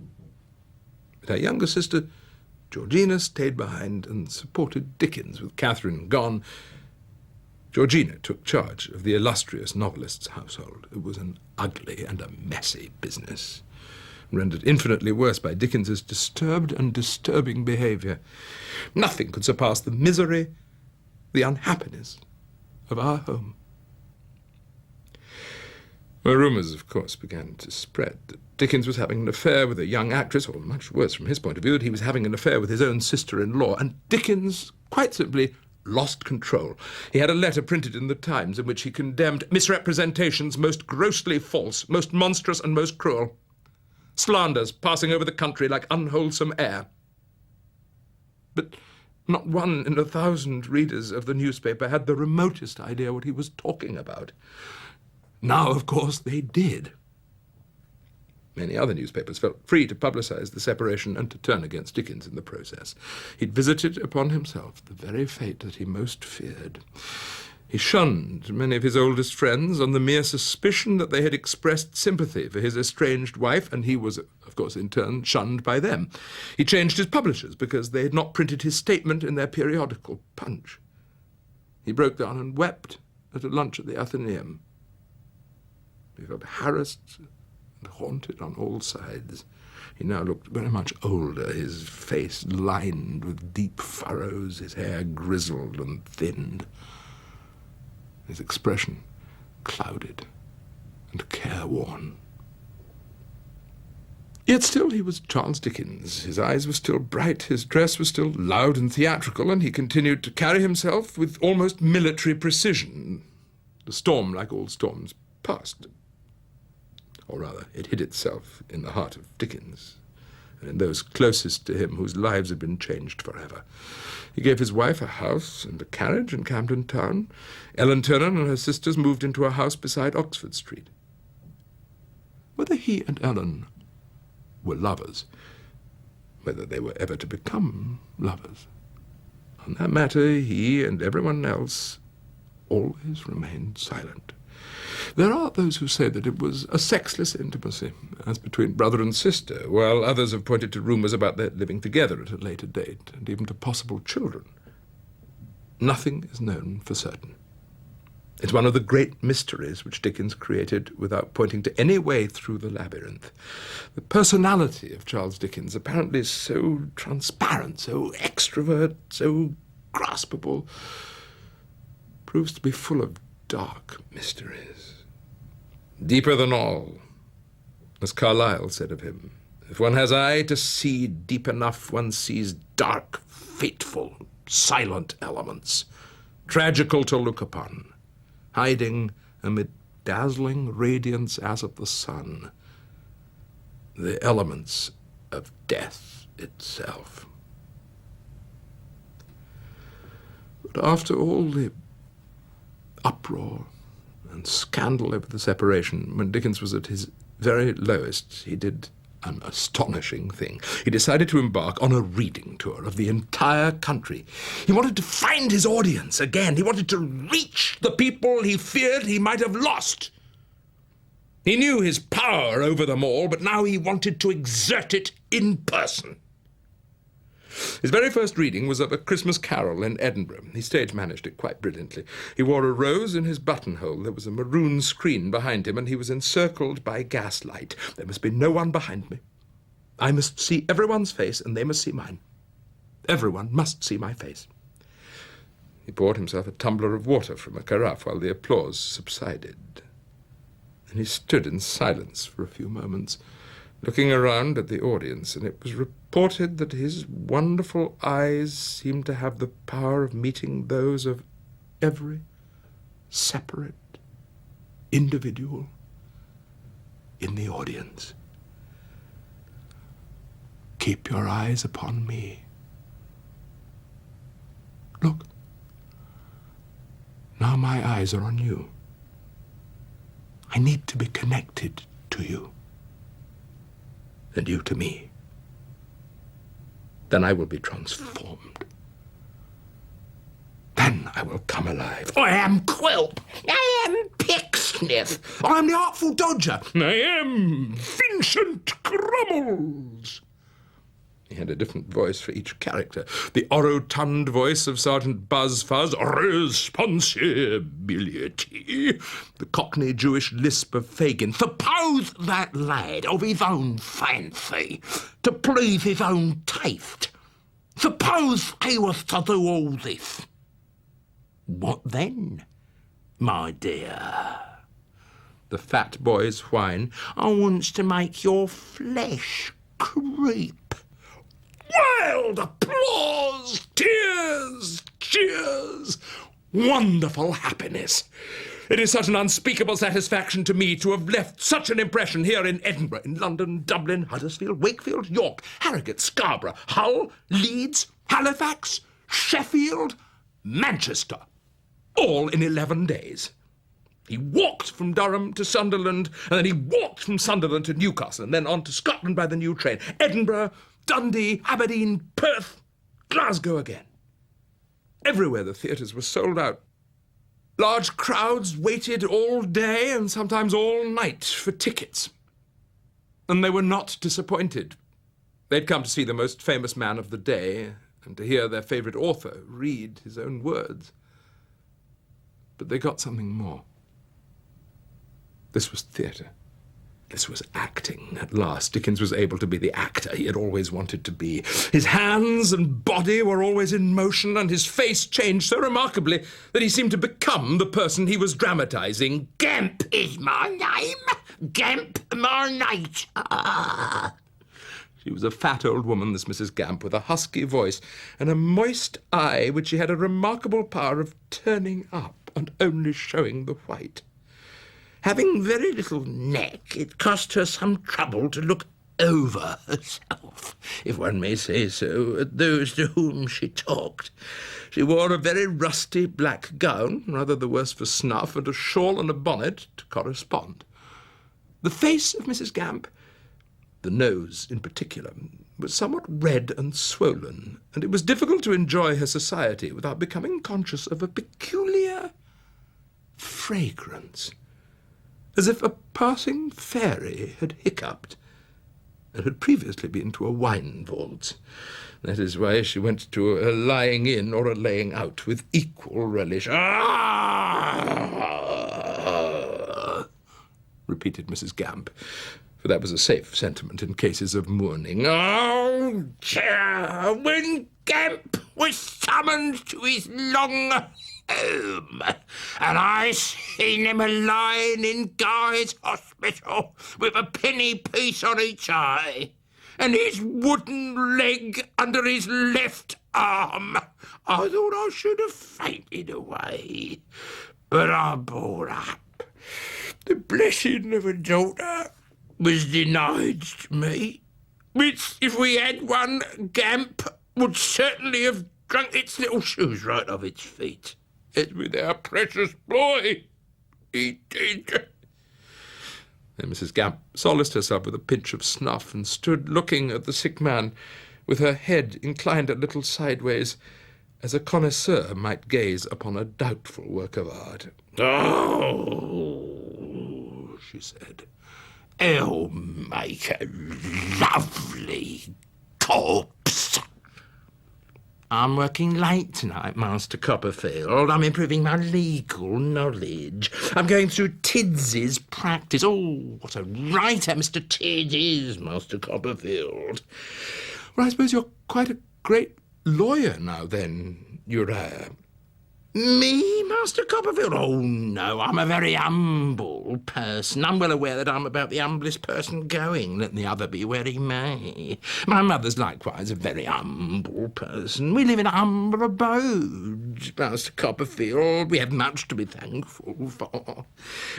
But her younger sister, Georgina, stayed behind and supported Dickens. With Catherine gone, Georgina took charge of the illustrious novelist's household. It was an ugly and a messy business, rendered infinitely worse by Dickens's disturbed and disturbing behaviour. Nothing could surpass the misery, the unhappiness of our home. Well, rumours, of course, began to spread that Dickens was having an affair with a young actress, or much worse from his point of view, that he was having an affair with his own sister-in-law, and Dickens, quite simply, lost control. He had a letter printed in the Times in which he condemned misrepresentations most grossly false, most monstrous and most cruel. Slanders passing over the country like unwholesome air. But not one in 1,000 readers of the newspaper had the remotest idea what he was talking about. Now, of course, they did. Many other newspapers felt free to publicise the separation and to turn against Dickens in the process. He'd visited upon himself the very fate that he most feared. He shunned many of his oldest friends on the mere suspicion that they had expressed sympathy for his estranged wife, and he was, of course, in turn shunned by them. He changed his publishers because they had not printed his statement in their periodical, Punch. He broke down and wept at a lunch at the Athenaeum. He felt harassed and haunted on all sides. He now looked very much older, his face lined with deep furrows, his hair grizzled and thinned, his expression clouded and careworn. Yet still he was Charles Dickens. His eyes were still bright, his dress was still loud and theatrical, and he continued to carry himself with almost military precision. The storm, like all storms, passed. Or rather, it hid itself in the heart of Dickens, and in those closest to him whose lives had been changed forever. He gave his wife a house and a carriage in Camden Town. Ellen Ternan and her sisters moved into a house beside Oxford Street. Whether he and Ellen were lovers, whether they were ever to become lovers, on that matter he and everyone else always remained silent. There are those who say that it was a sexless intimacy, as between brother and sister, while others have pointed to rumours about their living together at a later date, and even to possible children. Nothing is known for certain. It's one of the great mysteries which Dickens created without pointing to any way through the labyrinth. The personality of Charles Dickens, apparently so transparent, so extrovert, so graspable, proves to be full of dark mysteries. Deeper than all, as Carlyle said of him. If one has eye to see deep enough, one sees dark, fateful, silent elements, tragical to look upon, hiding amid dazzling radiance as of the sun, the elements of death itself. But after all the uproar and scandal over the separation, when Dickens was at his very lowest, he did an astonishing thing. He decided to embark on a reading tour of the entire country. He wanted to find his audience again. He wanted to reach the people he feared he might have lost. He knew his power over them all, but now he wanted to exert it in person. His very first reading was of A Christmas Carol in Edinburgh. He stage-managed it quite brilliantly. He wore a rose in his buttonhole. There was a maroon screen behind him, and he was encircled by gaslight. There must be no one behind me. I must see everyone's face, and they must see mine. Everyone must see my face. He poured himself a tumbler of water from a carafe while the applause subsided. And he stood in silence for a few moments, looking around at the audience, and it was reported that his wonderful eyes seemed to have the power of meeting those of every separate individual in the audience. Keep your eyes upon me. Look. Now my eyes are on you. I need to be connected to you. And you to me. Then I will be transformed. Then I will come alive. I am Quilp. I am Pecksniff. I am the Artful Dodger. I am Vincent Crummles. He had a different voice for each character. The orotund voice of Sergeant Buzzfuzz, responsibility. The Cockney Jewish lisp of Fagin. Suppose that lad of his own fancy, to please his own taste. Suppose he was to do all this. What then, my dear? The fat boy's whine. I wants to make your flesh creep. Wild applause, tears, cheers, wonderful happiness. It is such an unspeakable satisfaction to me to have left such an impression here in Edinburgh, in London, Dublin, Huddersfield, Wakefield, York, Harrogate, Scarborough, Hull, Leeds, Halifax, Sheffield, Manchester, all in 11 days. He walked from Durham to Sunderland, and then he walked from Sunderland to Newcastle, and then on to Scotland by the new train. Edinburgh, Dundee, Aberdeen, Perth, Glasgow again. Everywhere the theatres were sold out. Large crowds waited all day and sometimes all night for tickets. And they were not disappointed. They'd come to see the most famous man of the day and to hear their favourite author read his own words. But they got something more. This was theatre. This was acting. At last, Dickens was able to be the actor he had always wanted to be. His hands and body were always in motion, and his face changed so remarkably that he seemed to become the person he was dramatising. Gamp is my name. Gamp Marnight. She was a fat old woman, this Mrs. Gamp, with a husky voice and a moist eye which she had a remarkable power of turning up and only showing the white. Having very little neck, it cost her some trouble to look over herself, if one may say so, at those to whom she talked. She wore a very rusty black gown, rather the worse for snuff, and a shawl and a bonnet to correspond. The face of Mrs. Gamp, the nose in particular, was somewhat red and swollen, and it was difficult to enjoy her society without becoming conscious of a peculiar fragrance, as if a passing fairy had hiccuped and had previously been to a wine vault. That is why she went to a lying in or a laying out with equal relish. Ah! Repeated Mrs. Gamp, for that was a safe sentiment in cases of mourning. Oh, dear, when Gamp was summoned to his long home, and I seen him a-lying in Guy's Hospital with a penny piece on each eye, and his wooden leg under his left arm, I thought I should have fainted away. But I bore up. The blessing of a daughter was denied to me. which, if we had one, Gamp would certainly have drunk its little shoes right off its feet. As with our precious boy, he did. Then Mrs. Gamp solaced herself with a pinch of snuff and stood looking at the sick man with her head inclined a little sideways, as a connoisseur might gaze upon a doubtful work of art. "Oh," she said, "he'll make a lovely corpse." "I'm working late tonight, Master Copperfield. I'm improving my legal knowledge. I'm going through Tidds's practice. Oh, what a writer Mr. Tidd is, Master Copperfield." Well, I suppose you're quite a great lawyer now, then, Uriah. "Me, Master Copperfield? Oh, no, I'm a very humble person. I'm well aware that I'm about the humblest person going, let the other be where he may. My mother's likewise a very humble person. We live in a humble abode, Master Copperfield. We have much to be thankful for.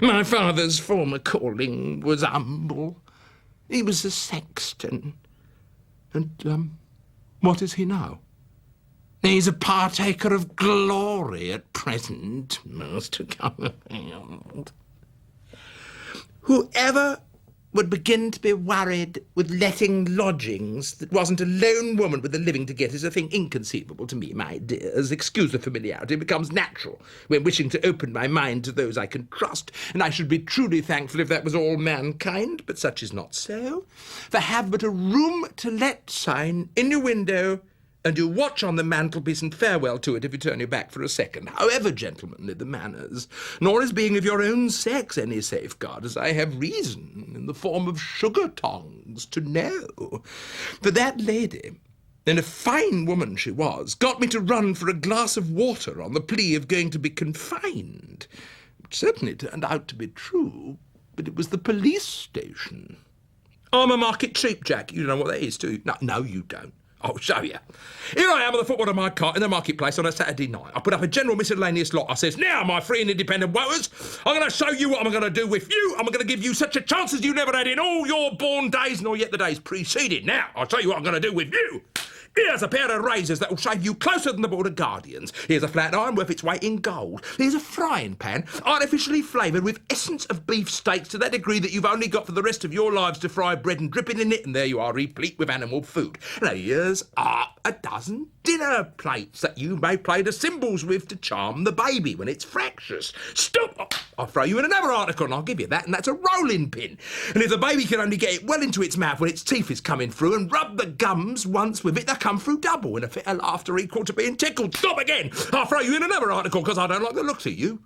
My father's former calling was humble. He was a sexton." And, what is he now? "He's a partaker of glory at present, Master Copperfield. Whoever would begin to be worried with letting lodgings that wasn't a lone woman with a living to get is a thing inconceivable to me, my dears. Excuse the familiarity. It becomes natural when wishing to open my mind to those I can trust, and I should be truly thankful if that was all mankind, but such is not so. For have but a room to let sign in your window, and you watch on the mantelpiece and farewell to it if you turn your back for a second, however gentlemanly the manners, nor is being of your own sex any safeguard, as I have reason, in the form of sugar tongs, to know. For that lady, and a fine woman she was, got me to run for a glass of water on the plea of going to be confined, which certainly turned out to be true, but it was the police station. I'm a market cheap jack. You don't know what that is, do you? No, you don't. I'll show you. Here I am at the footboard of my cart in the marketplace on a Saturday night. I put up a general miscellaneous lot. I says, "Now, my free and independent voters, I'm going to show you what I'm going to do with you. I'm going to give you such a chance as you never had in all your born days, nor yet the days preceding. Now, I'll show you what I'm going to do with you. Here's a pair of razors that will shave you closer than the Board of Guardians. Here's a flat iron worth its weight in gold. Here's a frying pan artificially flavoured with essence of beef steaks to that degree that you've only got for the rest of your lives to fry bread and drip it in it, and there you are, replete with animal food. And here's half a dozen dinner plates that you may play the cymbals with to charm the baby when it's fractious. Stop! I'll throw you in another article and I'll give you that, and that's a rolling pin. And if the baby can only get it well into its mouth when its teeth is coming through and rub the gums once with it, they'll come through double in a fit of laughter equal to being tickled. Stop again! I'll throw you in another article because I don't like the looks of you.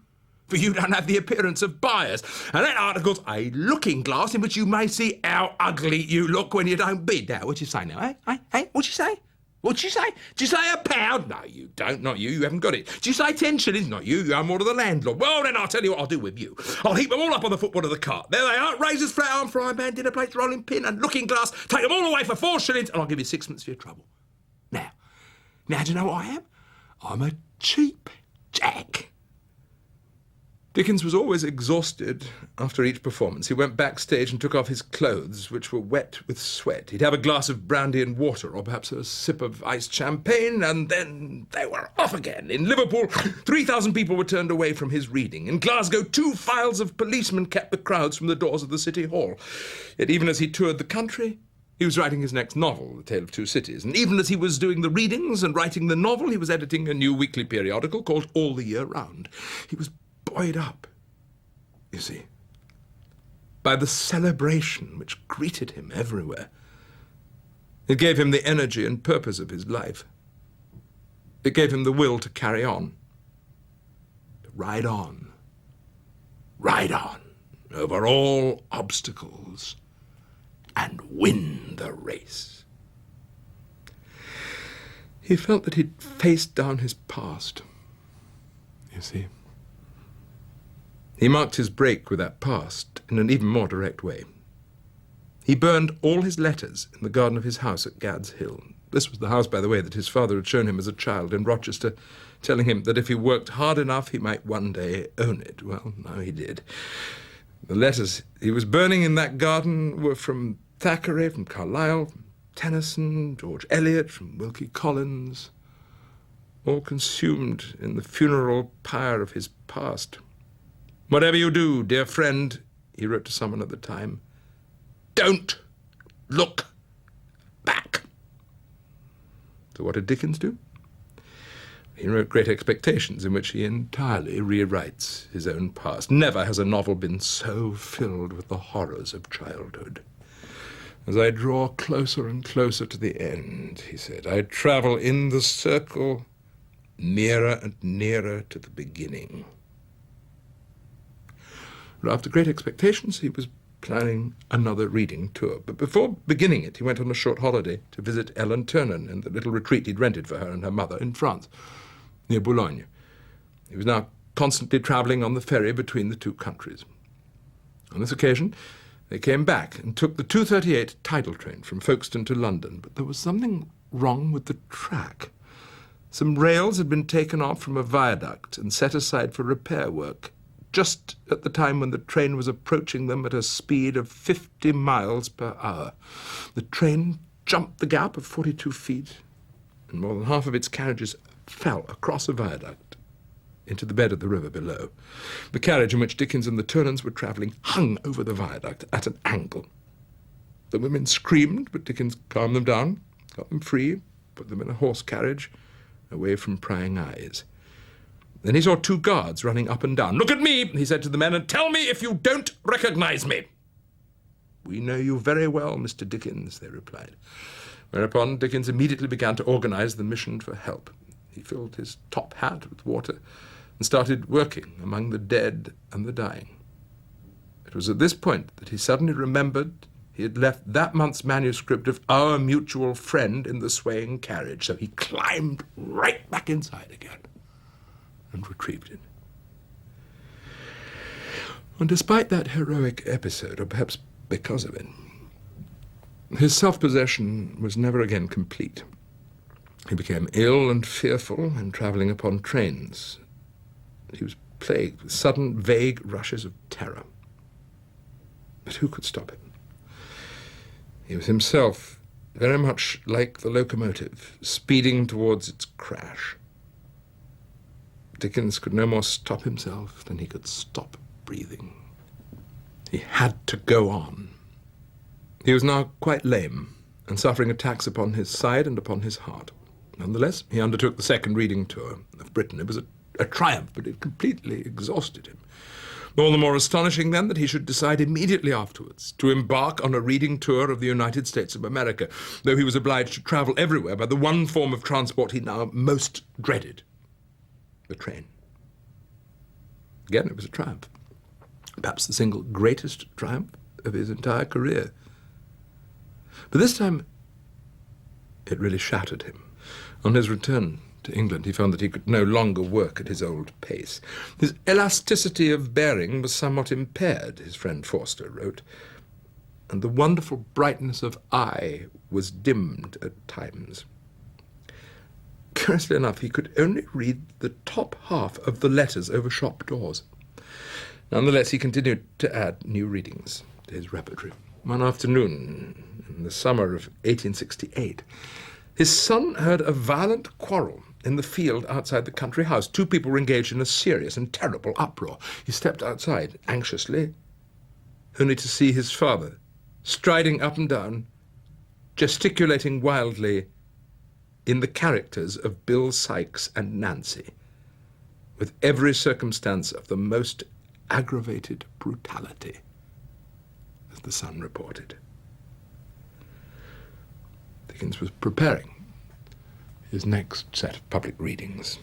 For you don't have the appearance of buyers. And that article's a looking glass in which you may see how ugly you look when you don't bid. Now, what you say now, eh? What you say? What'd you say? Do you say £1? No, you don't. Not you. You haven't got it. Do you say 10 shillings? Not you. You owe more to the landlord. Well, then I'll tell you what I'll do with you. I'll heap them all up on the footboard of the cart. There they are. Razors, flat iron, frying pan, dinner plates, rolling pin and looking glass. Take them all away for 4 shillings and I'll give you 6pence for your trouble. Now, do you know what I am? I'm a cheap jack. Dickens was always exhausted after each performance. He went backstage and took off his clothes, which were wet with sweat. He'd have a glass of brandy and water, or perhaps a sip of iced champagne, and then they were off again. In Liverpool, 3,000 people were turned away from his reading. In Glasgow, 2 files of policemen kept the crowds from the doors of the City Hall. Yet even as he toured the country, he was writing his next novel, The Tale of Two Cities. And even as he was doing the readings and writing the novel, he was editing a new weekly periodical called All the Year Round. He was buoyed up, you see, by the celebration which greeted him everywhere. It gave him the energy and purpose of his life. It gave him the will to carry on, to ride on over all obstacles and win the race. He felt that he'd faced down his past, you see. He marked his break with that past in an even more direct way. He burned all his letters in the garden of his house at Gad's Hill. This was the house, by the way, that his father had shown him as a child in Rochester, telling him that if he worked hard enough, he might one day own it. Well, no, he did. The letters he was burning in that garden were from Thackeray, from Carlyle, from Tennyson, George Eliot, from Wilkie Collins, all consumed in the funeral pyre of his past. "Whatever you do, dear friend," he wrote to someone at the time, "don't look back." So what did Dickens do? He wrote Great Expectations, in which he entirely rewrites his own past. Never has a novel been so filled with the horrors of childhood. "As I draw closer and closer to the end," he said, "I travel in the circle nearer and nearer to the beginning." But after Great Expectations, he was planning another reading tour. But before beginning it, he went on a short holiday to visit Ellen Turner in the little retreat he'd rented for her and her mother in France, near Boulogne. He was now constantly travelling on the ferry between the two countries. On this occasion, they came back and took the 2:38 tidal train from Folkestone to London, but there was something wrong with the track. Some rails had been taken off from a viaduct and set aside for repair work, just at the time when the train was approaching them at a speed of 50 miles per hour. The train jumped the gap of 42 feet, and more than half of its carriages fell across a viaduct into the bed of the river below. The carriage in which Dickens and the Turners were travelling hung over the viaduct at an angle. The women screamed, but Dickens calmed them down, got them free, put them in a horse carriage, away from prying eyes. Then he saw two guards running up and down. "Look at me," he said to the men, "and tell me if you don't recognize me." "We know you very well, Mr. Dickens," they replied. Whereupon Dickens immediately began to organize the mission for help. He filled his top hat with water and started working among the dead and the dying. It was at this point that he suddenly remembered he had left that month's manuscript of Our Mutual Friend in the swaying carriage, so he climbed right back inside again and retrieved it. And despite that heroic episode, or perhaps because of it, his self-possession was never again complete. He became ill and fearful when travelling upon trains. He was plagued with sudden, vague rushes of terror. But who could stop him? He was himself very much like the locomotive, speeding towards its crash. Dickens could no more stop himself than he could stop breathing. He had to go on. He was now quite lame and suffering attacks upon his side and upon his heart. Nonetheless, he undertook the second reading tour of Britain. It was a triumph, but it completely exhausted him. All the more astonishing, then, that he should decide immediately afterwards to embark on a reading tour of the United States of America, though he was obliged to travel everywhere by the one form of transport he now most dreaded, the train. Again, it was a triumph, perhaps the single greatest triumph of his entire career. But this time, it really shattered him. On his return to England, he found that he could no longer work at his old pace. His elasticity of bearing was somewhat impaired, his friend Forster wrote, and the wonderful brightness of eye was dimmed at times. Curiously enough, he could only read the top half of the letters over shop doors. Nonetheless, he continued to add new readings to his repertory. One afternoon, in the summer of 1868, his son heard a violent quarrel in the field outside the country house. Two people were engaged in a serious and terrible uproar. He stepped outside anxiously, only to see his father striding up and down, gesticulating wildly in the characters of Bill Sikes and Nancy, with every circumstance of the most aggravated brutality, as the son reported. Dickens was preparing his next set of public readings.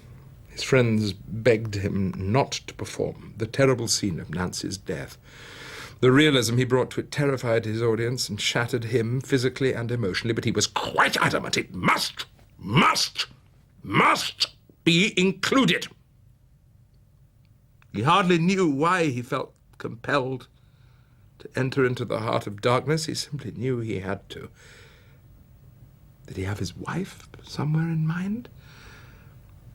His friends begged him not to perform the terrible scene of Nancy's death. The realism he brought to it terrified his audience and shattered him physically and emotionally, but he was quite adamant it must be included. He hardly knew why he felt compelled to enter into the heart of darkness. He simply knew he had to. Did he have his wife somewhere in mind?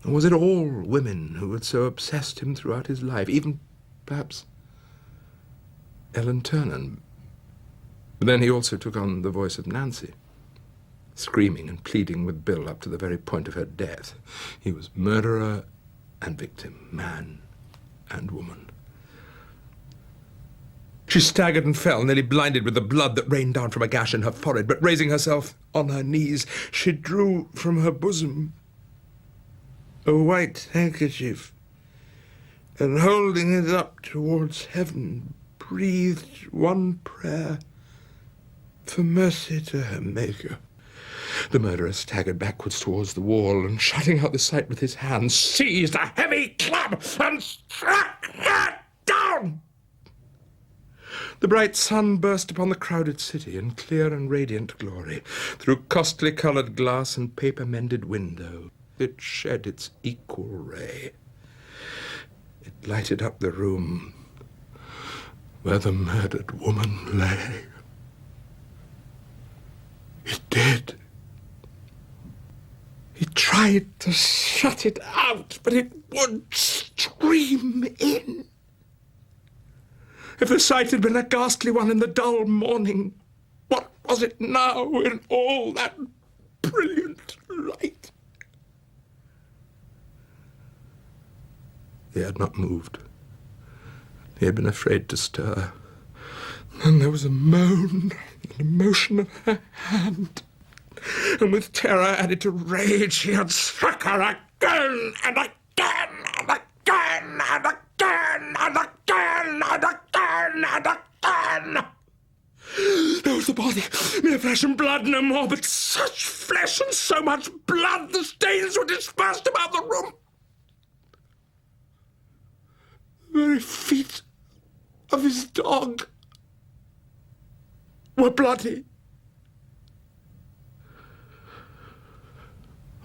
Or was it all women who had so obsessed him throughout his life, even, perhaps, Ellen Turner? But then he also took on the voice of Nancy. screaming and pleading with Bill up to the very point of her death. He was murderer and victim, man and woman. She staggered and fell, nearly blinded with the blood that rained down from a gash in her forehead, but raising herself on her knees, she drew from her bosom a white handkerchief, and holding it up towards heaven, breathed one prayer for mercy to her Maker. The murderer staggered backwards towards the wall, and shutting out the sight with his hands, seized a heavy club and struck her down. The bright sun burst upon the crowded city in clear and radiant glory, through costly coloured glass and paper-mended window. It shed its equal ray. It lighted up the room where the murdered woman lay. It did. He tried to shut it out, but it would stream in. If the sight had been a ghastly one in the dull morning, what was it now in all that brilliant light? He had not moved. He had been afraid to stir. Then there was a moan and a motion of her hand, and with terror added to rage, he had struck her again and again and again and again and again and again and again. There was the body, mere flesh and blood, no more, but such flesh and so much blood, the stains were dispersed about the room. The very feet of his dog were bloody.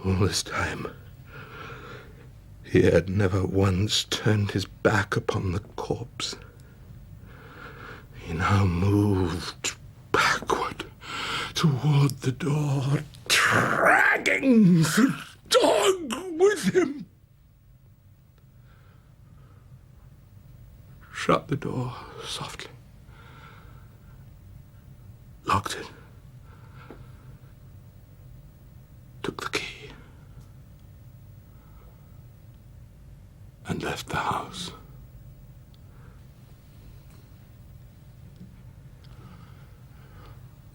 All this time, he had never once turned his back upon the corpse. He now moved backward toward the door, dragging the dog with him. Shut the door softly, locked it, took the key, and left the house.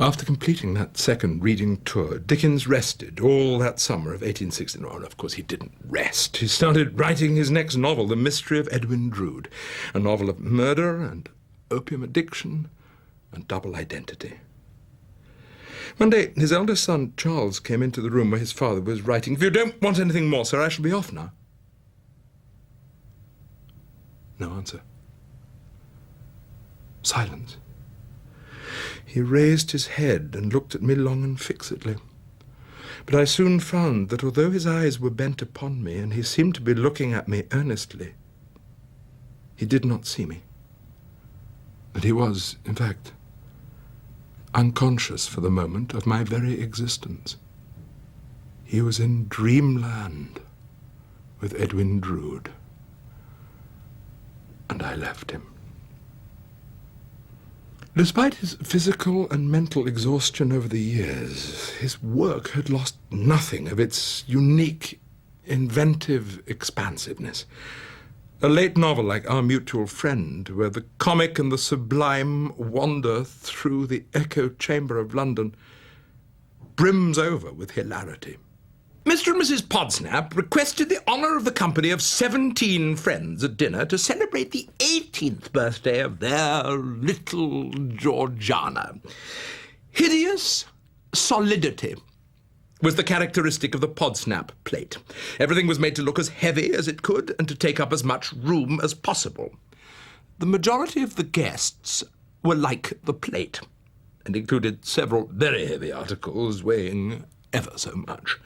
After completing that second reading tour, Dickens rested all that summer of 1869. Of course, he didn't rest. He started writing his next novel, The Mystery of Edwin Drood, a novel of murder and opium addiction and double identity. One day, his eldest son, Charles, came into the room where his father was writing. "If you don't want anything more, sir, I shall be off now." No answer. Silence. He raised his head and looked at me long and fixedly. But I soon found that although his eyes were bent upon me and he seemed to be looking at me earnestly, he did not see me. That he was, in fact, unconscious for the moment of my very existence. He was in dreamland with Edwin Drood, and I left him. Despite his physical and mental exhaustion over the years, his work had lost nothing of its unique, inventive expansiveness. A late novel like Our Mutual Friend, where the comic and the sublime wander through the echo chamber of London, brims over with hilarity. Mr. and Mrs. Podsnap requested the honour of the company of 17 friends at dinner to celebrate the 18th birthday of their little Georgiana. Hideous solidity was the characteristic of the Podsnap plate. Everything was made to look as heavy as it could and to take up as much room as possible. The majority of the guests were like the plate, and included several very heavy articles weighing ever so much.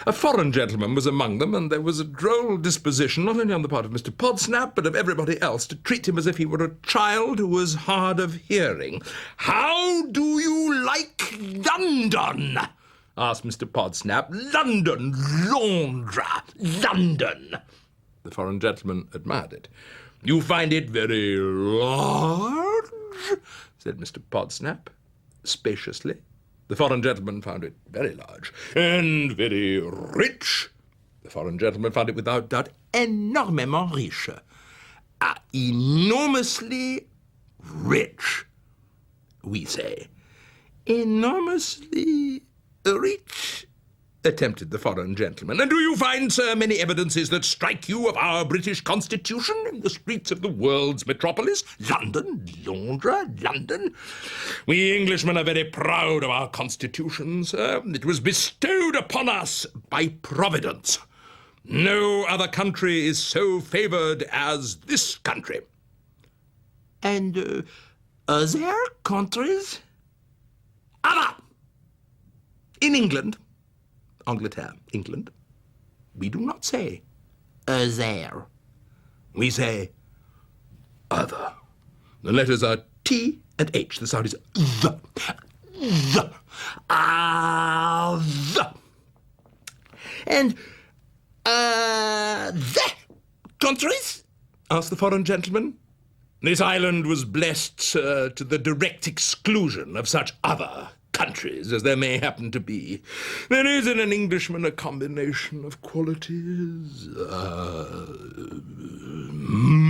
A foreign gentleman was among them, and there was a droll disposition, not only on the part of Mr. Podsnap, but of everybody else, to treat him as if he were a child who was hard of hearing. "How do you like London?" asked Mr. Podsnap. "London, Londra, London." The foreign gentleman admired it. "You find it very large?" said Mr. Podsnap, spaciously, The foreign gentleman found it very large and very rich. The foreign gentleman found it without doubt énormément riche. Enormously rich, we say. Enormously rich, attempted the foreign gentleman. And do you find, sir, many evidences that strike you of our British Constitution in the streets of the world's metropolis? London, London. We Englishmen are very proud of our Constitution, sir. It was bestowed upon us by Providence. No other country is so favoured as this country. And other countries? Other! In England, Angleterre, England, we do not say there. We say other. The letters are T and H. The sound is the. The. And, the countries? Asked the foreign gentleman. This island was blessed, sir, to the direct exclusion of such other countries as there may happen to be. There is in an Englishman a combination of qualities,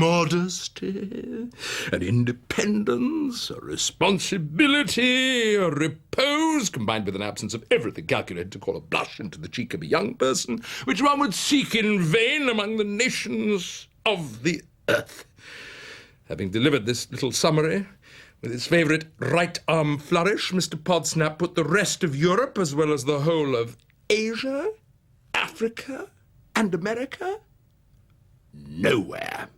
modesty, an independence, a responsibility, a repose, combined with an absence of everything calculated to call a blush into the cheek of a young person, which one would seek in vain among the nations of the earth. Having delivered this little summary, with his favourite right-arm flourish, Mr. Podsnap put the rest of Europe, as well as the whole of Asia, Africa, and America, nowhere.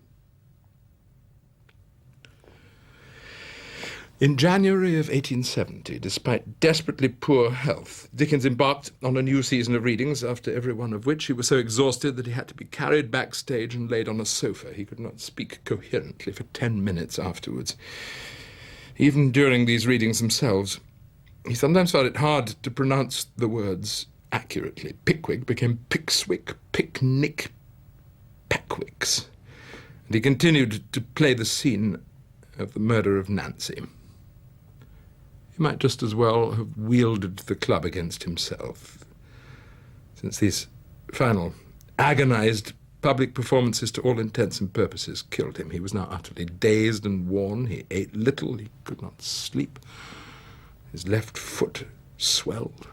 In January of 1870, despite desperately poor health, Dickens embarked on a new season of readings, after every one of which he was so exhausted that he had to be carried backstage and laid on a sofa. He could not speak coherently for 10 minutes afterwards. Even during these readings themselves, he sometimes found it hard to pronounce the words accurately. Pickwick became Pickswick, Picnic, Peckwicks. And he continued to play the scene of the murder of Nancy. He might just as well have wielded the club against himself, since these final, agonized public performances to all intents and purposes killed him. He was now utterly dazed and worn. He ate little. He could not sleep. His left foot swelled.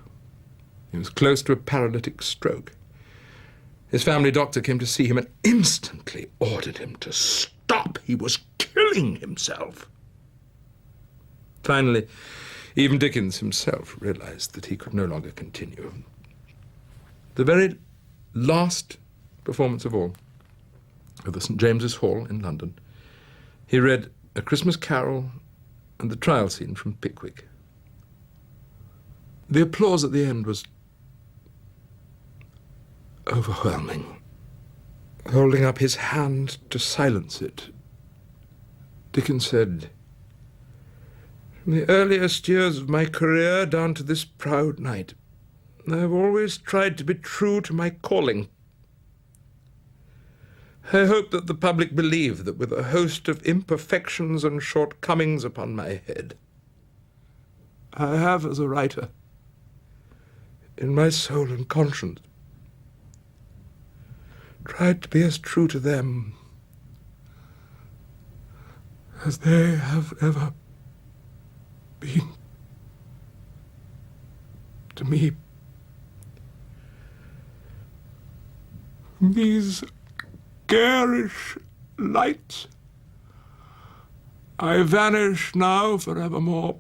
He was close to a paralytic stroke. His family doctor came to see him and instantly ordered him to stop. He was killing himself. Finally, even Dickens himself realized that he could no longer continue. The very last performance of all, at the St. James's Hall in London, he read A Christmas Carol and the trial scene from Pickwick. The applause at the end was overwhelming. Holding up his hand to silence it, Dickens said, "From the earliest years of my career down to this proud night, I have always tried to be true to my calling. I hope that the public believe that with a host of imperfections and shortcomings upon my head, I have, as a writer, in my soul and conscience, tried to be as true to them as they have ever been to me. These garish lights, I vanish now forevermore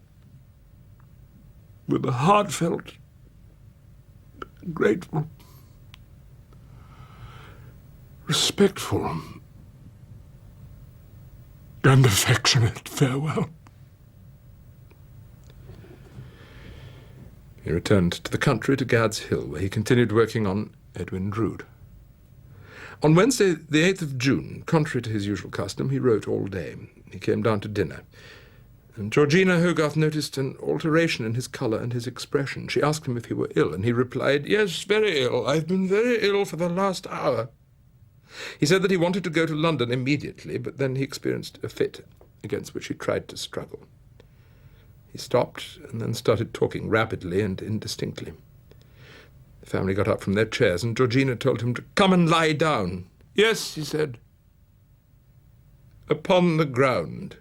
with a heartfelt, grateful, respectful, and affectionate farewell." He returned to the country, to Gad's Hill, where he continued working on Edwin Drood. On Wednesday, the 8th of June, contrary to his usual custom, he wrote all day. He came down to dinner, and Georgina Hogarth noticed an alteration in his colour and his expression. She asked him if he were ill, and he replied, "Yes, very ill. I've been very ill for the last hour." He said that he wanted to go to London immediately, but then he experienced a fit, against which he tried to struggle. He stopped and then started talking rapidly and indistinctly. The family got up from their chairs, and Georgina told him to come and lie down. "Yes," he said. "Upon the ground."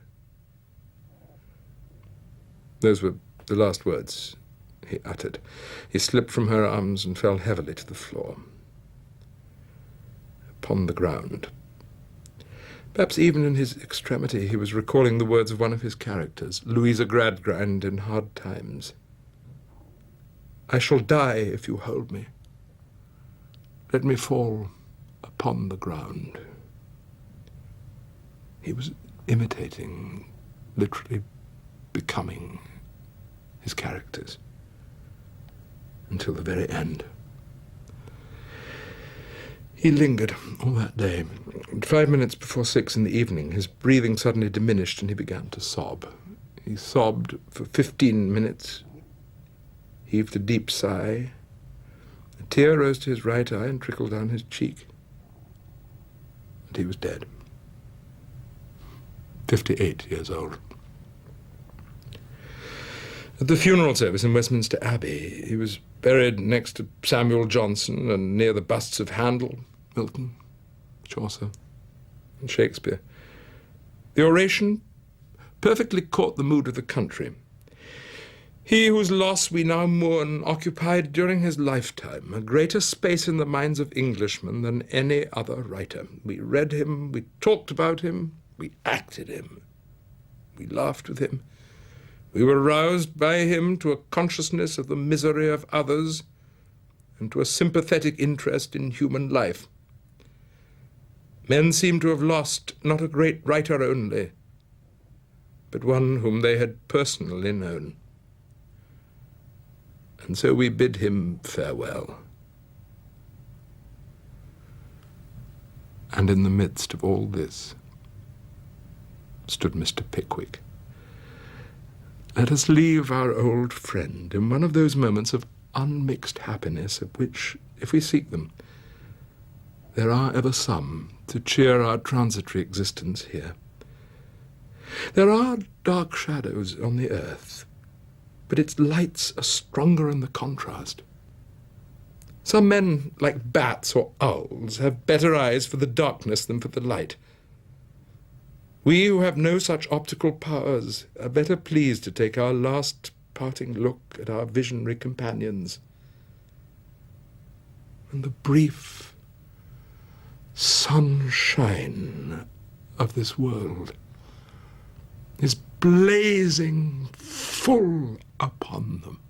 Those were the last words he uttered. He slipped from her arms and fell heavily to the floor. Upon the ground. Perhaps even in his extremity he was recalling the words of one of his characters, Louisa Gradgrind in Hard Times. "I shall die if you hold me. Let me fall upon the ground." He was imitating, literally becoming his characters until the very end. He lingered all that day. At 5 minutes before 6 in the evening, his breathing suddenly diminished and he began to sob. He sobbed for 15 minutes, heaved a deep sigh. A tear rose to his right eye and trickled down his cheek. And he was dead. 58 years old. At the funeral service in Westminster Abbey, he was buried next to Samuel Johnson and near the busts of Handel, Milton, Chaucer, and Shakespeare. The oration perfectly caught the mood of the country. He whose loss we now mourn occupied during his lifetime a greater space in the minds of Englishmen than any other writer. We read him, we talked about him, we acted him, we laughed with him. We were roused by him to a consciousness of the misery of others and to a sympathetic interest in human life. Men seem to have lost not a great writer only, but one whom they had personally known. And so we bid him farewell. And in the midst of all this stood Mr. Pickwick. Let us leave our old friend in one of those moments of unmixed happiness of which, if we seek them, there are ever some to cheer our transitory existence here. There are dark shadows on the earth, but its lights are stronger in the contrast. Some men, like bats or owls, have better eyes for the darkness than for the light. We who have no such optical powers are better pleased to take our last parting look at our visionary companions. And the brief sunshine of this world is blazing full upon them.